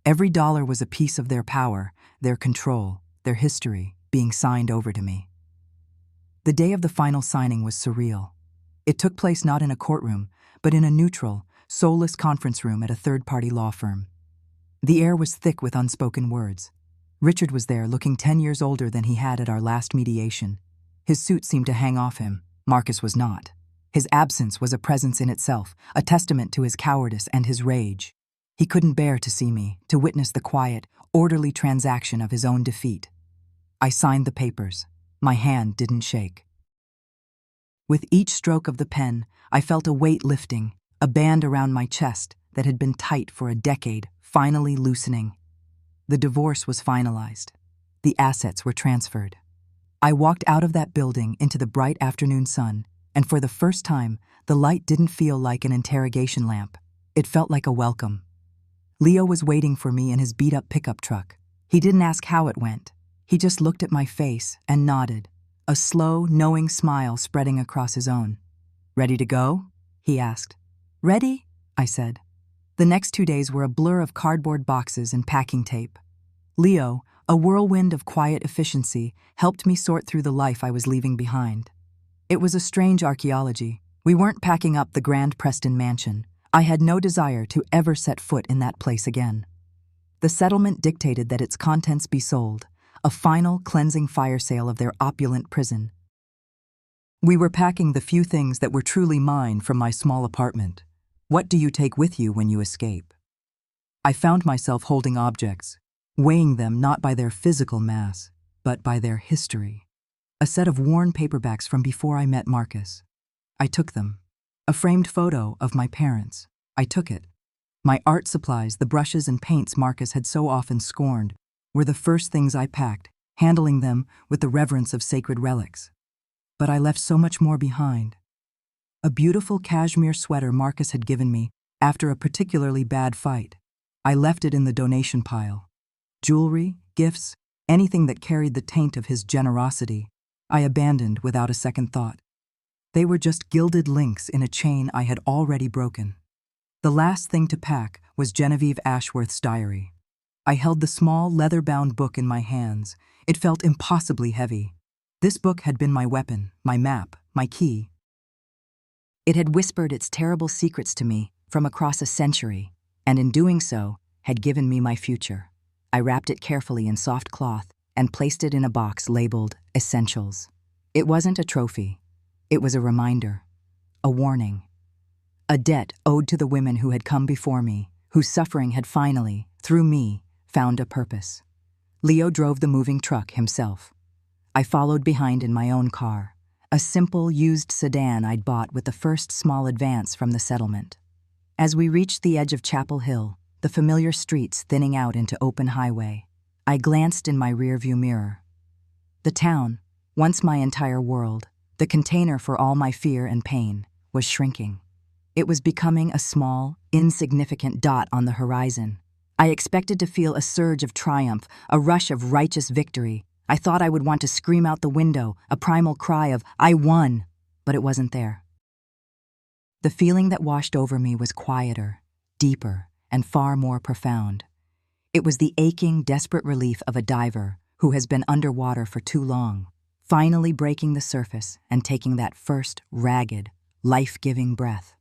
Every dollar was a piece of their power, their control, their history being signed over to me." The day of the final signing was surreal. It took place not in a courtroom, but in a neutral, soulless conference room at a third-party law firm. The air was thick with unspoken words. Richard was there, looking 10 years older than he had at our last mediation. His suit seemed to hang off him. Marcus was not. His absence was a presence in itself, a testament to his cowardice and his rage. He couldn't bear to see me, to witness the quiet, orderly transaction of his own defeat. I signed the papers. My hand didn't shake. With each stroke of the pen, I felt a weight lifting, a band around my chest that had been tight for a decade, finally loosening. The divorce was finalized. The assets were transferred. I walked out of that building into the bright afternoon sun, and for the first time, the light didn't feel like an interrogation lamp. It felt like a welcome. Leo was waiting for me in his beat-up pickup truck. He didn't ask how it went. He just looked at my face and nodded, a slow, knowing smile spreading across his own. "Ready to go?" he asked. "Ready?" I said. The next 2 days were a blur of cardboard boxes and packing tape. Leo, a whirlwind of quiet efficiency, helped me sort through the life I was leaving behind. It was a strange archaeology. We weren't packing up the grand Preston mansion. I had no desire to ever set foot in that place again. The settlement dictated that its contents be sold, a final cleansing fire sale of their opulent prison. We were packing the few things that were truly mine from my small apartment. What do you take with you when you escape? I found myself holding objects, weighing them not by their physical mass, but by their history. A set of worn paperbacks from before I met Marcus. I took them. A framed photo of my parents. I took it. My art supplies, the brushes and paints Marcus had so often scorned, were the first things I packed, handling them with the reverence of sacred relics. But I left so much more behind. A beautiful cashmere sweater Marcus had given me after a particularly bad fight. I left it in the donation pile. Jewelry, gifts, anything that carried the taint of his generosity, I abandoned without a second thought. They were just gilded links in a chain I had already broken. The last thing to pack was Genevieve Ashworth's diary. I held the small, leather-bound book in my hands. It felt impossibly heavy. This book had been my weapon, my map, my key. It had whispered its terrible secrets to me from across a century, and in doing so, had given me my future. I wrapped it carefully in soft cloth and placed it in a box labeled Essentials. It wasn't a trophy. It was a reminder, a warning, a debt owed to the women who had come before me, whose suffering had finally, through me, found a purpose. Leo drove the moving truck himself. I followed behind in my own car, a simple, used sedan I'd bought with the first small advance from the settlement. As we reached the edge of Chapel Hill, the familiar streets thinning out into open highway, I glanced in my rearview mirror. The town, once my entire world, the container for all my fear and pain, was shrinking. It was becoming a small, insignificant dot on the horizon. I expected to feel a surge of triumph, a rush of righteous victory. I thought I would want to scream out the window, a primal cry of, "I won!" But it wasn't there. The feeling that washed over me was quieter, deeper, and far more profound. It was the aching, desperate relief of a diver who has been underwater for too long, finally breaking the surface and taking that first, ragged, life-giving breath.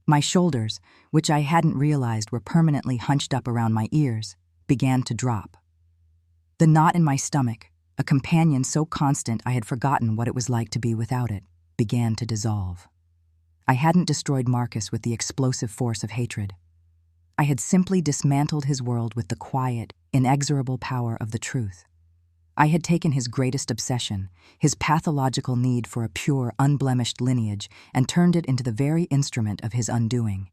My shoulders, which I hadn't realized were permanently hunched up around my ears, began to drop. The knot in my stomach, a companion so constant I had forgotten what it was like to be without it, began to dissolve. I hadn't destroyed Marcus with the explosive force of hatred. I had simply dismantled his world with the quiet, inexorable power of the truth. I had taken his greatest obsession, his pathological need for a pure, unblemished lineage, and turned it into the very instrument of his undoing.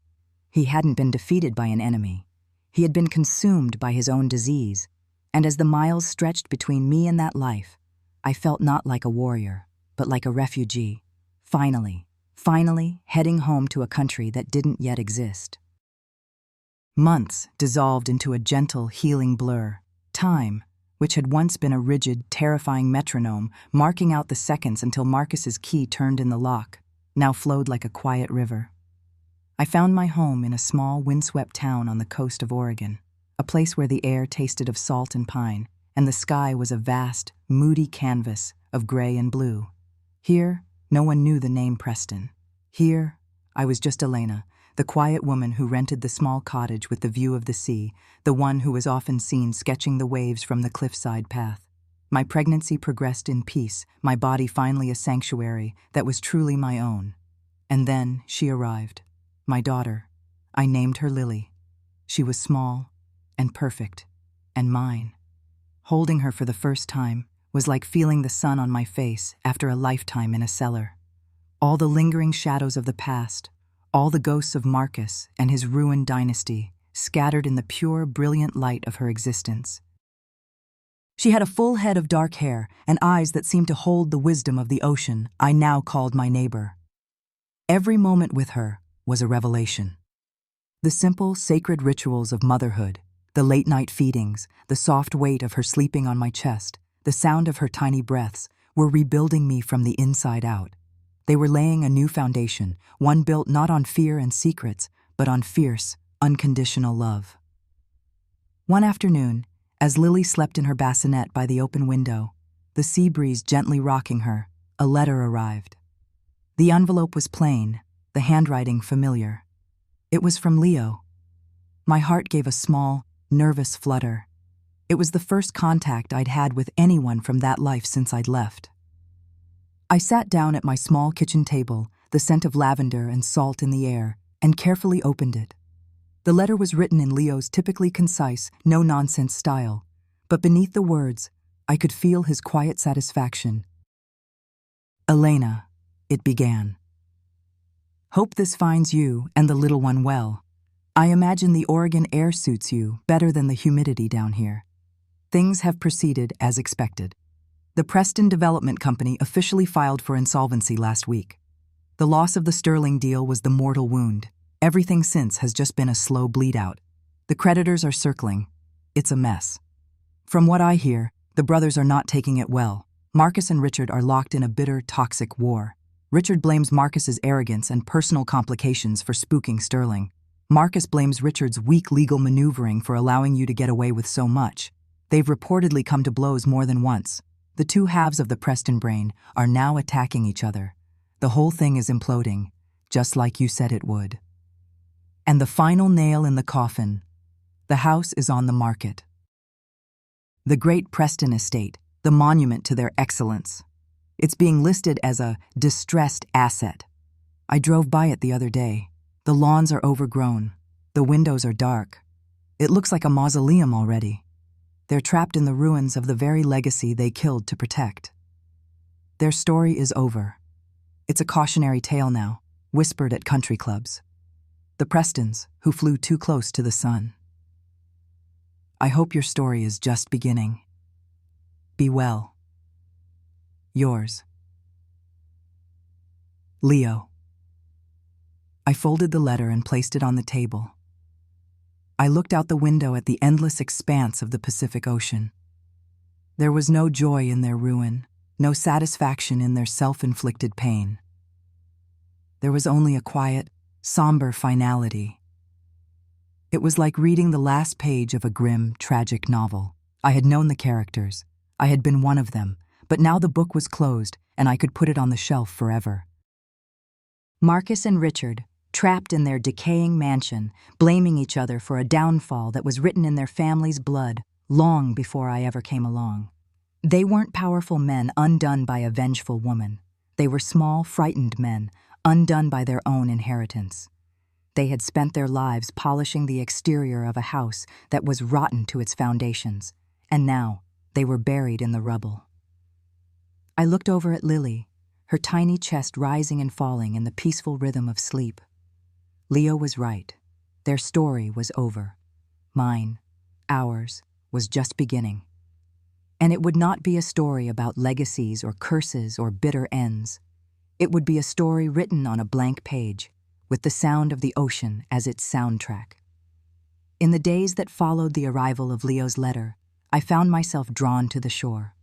He hadn't been defeated by an enemy. He had been consumed by his own disease, and as the miles stretched between me and that life, I felt not like a warrior, but like a refugee, finally heading home to a country that didn't yet exist. Months dissolved into a gentle, healing blur. Time, which had once been a rigid, terrifying metronome, marking out the seconds until Marcus's key turned in the lock, now flowed like a quiet river. I found my home in a small, windswept town on the coast of Oregon, a place where the air tasted of salt and pine, and the sky was a vast, moody canvas of gray and blue. Here, no one knew the name Preston. Here, I was just Elena, the quiet woman who rented the small cottage with the view of the sea, the one who was often seen sketching the waves from the cliffside path. My pregnancy progressed in peace, my body finally a sanctuary that was truly my own. And then she arrived. My daughter. I named her Lily. She was small and perfect and mine. Holding her for the first time was like feeling the sun on my face after a lifetime in a cellar. All the lingering shadows of the past, all the ghosts of Marcus and his ruined dynasty, scattered in the pure, brilliant light of her existence. She had a full head of dark hair and eyes that seemed to hold the wisdom of the ocean I now called my neighbor. Every moment with her was a revelation. The simple, sacred rituals of motherhood, the late-night feedings, the soft weight of her sleeping on my chest, the sound of her tiny breaths, were rebuilding me from the inside out. They were laying a new foundation, one built not on fear and secrets, but on fierce, unconditional love. One afternoon, as Lily slept in her bassinet by the open window, the sea breeze gently rocking her, a letter arrived. The envelope was plain, the handwriting familiar. It was from Leo. My heart gave a small, nervous flutter. It was the first contact I'd had with anyone from that life since I'd left. I sat down at my small kitchen table, the scent of lavender and salt in the air, and carefully opened it. The letter was written in Leo's typically concise, no-nonsense style, but beneath the words, I could feel his quiet satisfaction. Elena, it began. Hope this finds you and the little one well. I imagine the Oregon air suits you better than the humidity down here. Things have proceeded as expected. The Preston Development Company officially filed for insolvency last week. The loss of the Sterling deal was the mortal wound. Everything since has just been a slow bleed-out. The creditors are circling. It's a mess. From what I hear, the brothers are not taking it well. Marcus and Richard are locked in a bitter, toxic war. Richard blames Marcus's arrogance and personal complications for spooking Sterling. Marcus blames Richard's weak legal maneuvering for allowing you to get away with so much. They've reportedly come to blows more than once. The two halves of the Preston brain are now attacking each other. The whole thing is imploding, just like you said it would. And the final nail in the coffin. The house is on the market. The great Preston estate, the monument to their excellence. It's being listed as a distressed asset. I drove by it the other day. The lawns are overgrown. The windows are dark. It looks like a mausoleum already. They're trapped in the ruins of the very legacy they killed to protect. Their story is over. It's a cautionary tale now, whispered at country clubs. The Prestons, who flew too close to the sun. I hope your story is just beginning. Be well. Yours. Leo. I folded the letter and placed it on the table. I looked out the window at the endless expanse of the Pacific Ocean. There was no joy in their ruin, no satisfaction in their self-inflicted pain. There was only a quiet, somber finality. It was like reading the last page of a grim, tragic novel. I had known the characters. I had been one of them, but now the book was closed and I could put it on the shelf forever. Marcus and Richard, trapped in their decaying mansion, blaming each other for a downfall that was written in their family's blood long before I ever came along. They weren't powerful men undone by a vengeful woman. They were small, frightened men, undone by their own inheritance. They had spent their lives polishing the exterior of a house that was rotten to its foundations, and now they were buried in the rubble. I looked over at Lily, her tiny chest rising and falling in the peaceful rhythm of sleep. Leo was right. Their story was over. Mine, ours, was just beginning. And it would not be a story about legacies or curses or bitter ends. It would be a story written on a blank page, with the sound of the ocean as its soundtrack. In the days that followed the arrival of Leo's letter, I found myself drawn to the shore.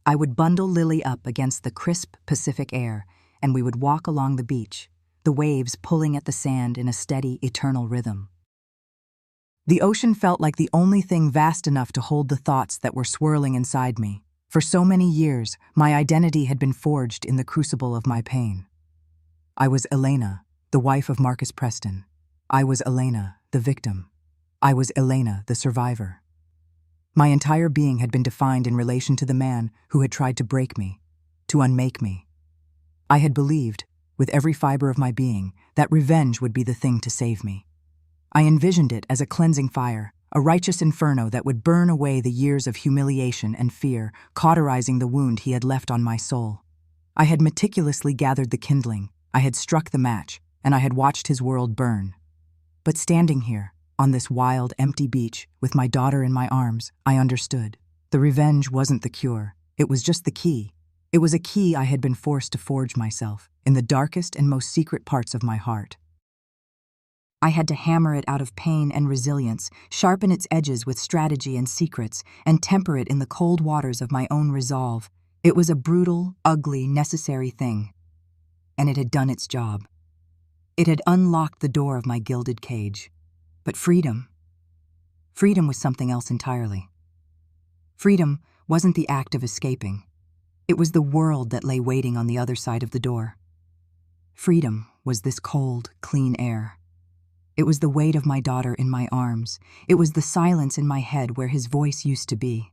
I would bundle Lily up against the crisp Pacific air, and we would walk along the beach, the waves pulling at the sand in a steady, eternal rhythm. The ocean felt like the only thing vast enough to hold the thoughts that were swirling inside me. For so many years, my identity had been forged in the crucible of my pain. I was Elena, the wife of Marcus Preston. I was Elena, the victim. I was Elena, the survivor. My entire being had been defined in relation to the man who had tried to break me, to unmake me. I had believed, with every fiber of my being, that revenge would be the thing to save me. I envisioned it as a cleansing fire, a righteous inferno that would burn away the years of humiliation and fear, cauterizing the wound he had left on my soul. I had meticulously gathered the kindling, I had struck the match, and I had watched his world burn. But standing here, on this wild, empty beach, with my daughter in my arms, I understood. The revenge wasn't the cure, it was just the key. It was a key I had been forced to forge myself, in the darkest and most secret parts of my heart. I had to hammer it out of pain and resilience, sharpen its edges with strategy and secrets, and temper it in the cold waters of my own resolve. It was a brutal, ugly, necessary thing. And it had done its job. It had unlocked the door of my gilded cage. But freedom was something else entirely. Freedom wasn't the act of escaping. It was the world that lay waiting on the other side of the door. Freedom was this cold, clean air. It was the weight of my daughter in my arms. It was the silence in my head where his voice used to be.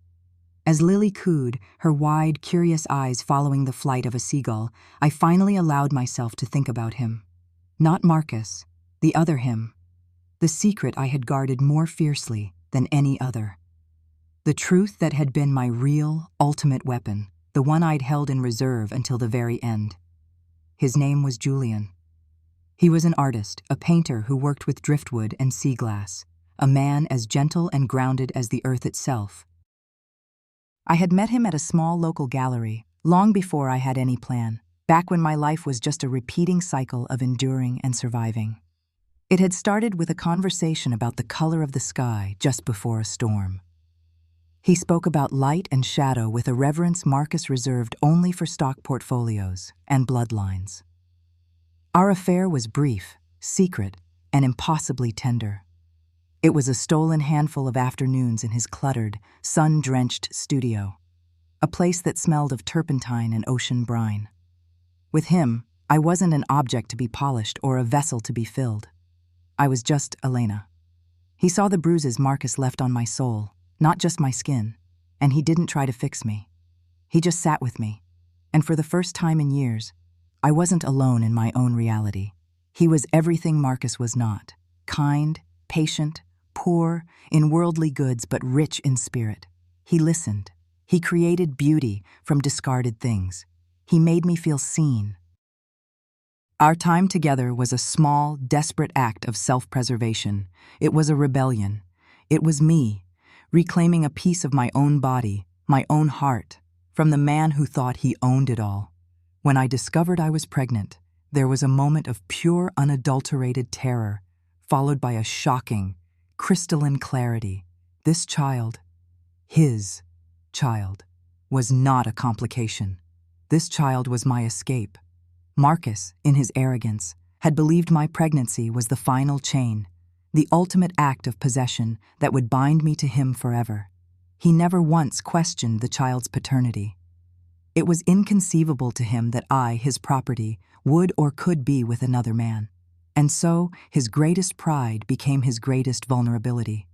As Lily cooed, her wide, curious eyes following the flight of a seagull, I finally allowed myself to think about him. Not Marcus, the other him. The secret I had guarded more fiercely than any other. The truth that had been my real, ultimate weapon, the one I'd held in reserve until the very end. His name was Julian. He was an artist, a painter who worked with driftwood and sea glass, a man as gentle and grounded as the earth itself. I had met him at a small local gallery, long before I had any plan, back when my life was just a repeating cycle of enduring and surviving. It had started with a conversation about the color of the sky just before a storm. He spoke about light and shadow with a reverence Marcus reserved only for stock portfolios and bloodlines. Our affair was brief, secret, and impossibly tender. It was a stolen handful of afternoons in his cluttered, sun-drenched studio, a place that smelled of turpentine and ocean brine. With him, I wasn't an object to be polished or a vessel to be filled. I was just Elena. He saw the bruises Marcus left on my soul, not just my skin, and he didn't try to fix me. He just sat with me, and for the first time in years, I wasn't alone in my own reality. He was everything Marcus was not: kind, patient, poor in worldly goods but rich in spirit. He listened. He created beauty from discarded things. He made me feel seen. Our time together was a small, desperate act of self-preservation. It was a rebellion. It was me, reclaiming a piece of my own body, my own heart, from the man who thought he owned it all. When I discovered I was pregnant, there was a moment of pure, unadulterated terror, followed by a shocking, crystalline clarity. This child, his child, was not a complication. This child was my escape. Marcus, in his arrogance, had believed my pregnancy was the final chain, the ultimate act of possession that would bind me to him forever. He never once questioned the child's paternity. It was inconceivable to him that I, his property, would or could be with another man. And so, his greatest pride became his greatest vulnerability.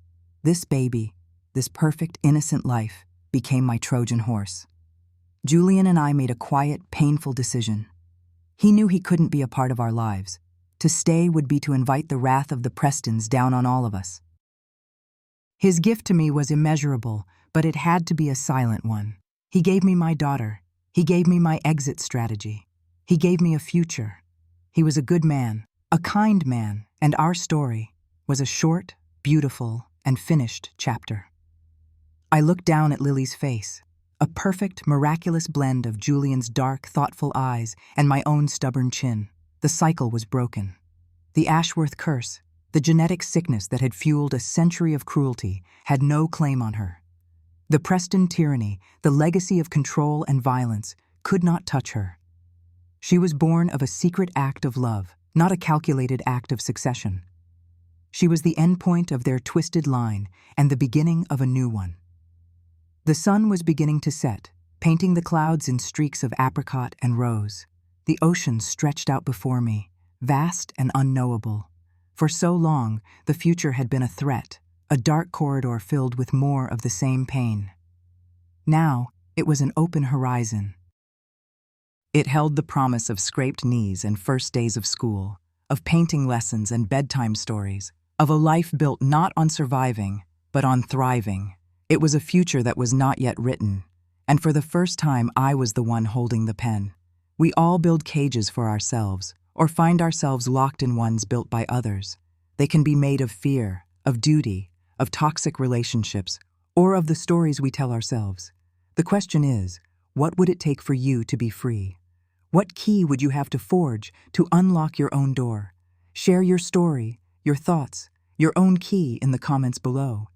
This baby, this perfect, innocent life, became my Trojan horse. Julian and I made a quiet, painful decision. He knew he couldn't be a part of our lives. To stay would be to invite the wrath of the Prestons down on all of us. His gift to me was immeasurable, but it had to be a silent one. He gave me my daughter. He gave me my exit strategy. He gave me a future. He was a good man, a kind man, and our story was a short, beautiful, and finished chapter. I looked down at Lily's face, a perfect, miraculous blend of Julian's dark, thoughtful eyes and my own stubborn chin. The cycle was broken. The Ashworth curse, the genetic sickness that had fueled a century of cruelty, had no claim on her. The Preston tyranny, the legacy of control and violence, could not touch her. She was born of a secret act of love, not a calculated act of succession. She was the endpoint of their twisted line and the beginning of a new one. The sun was beginning to set, painting the clouds in streaks of apricot and rose. The ocean stretched out before me, vast and unknowable. For so long, the future had been a threat, a dark corridor filled with more of the same pain. Now, it was an open horizon. It held the promise of scraped knees and first days of school, of painting lessons and bedtime stories, of a life built not on surviving, but on thriving. It was a future that was not yet written, and for the first time I was the one holding the pen. We all build cages for ourselves, or find ourselves locked in ones built by others. They can be made of fear, of duty, of toxic relationships, or of the stories we tell ourselves. The question is, what would it take for you to be free? What key would you have to forge to unlock your own door? Share your story, your thoughts, your own key in the comments below.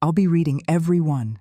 I'll be reading every one,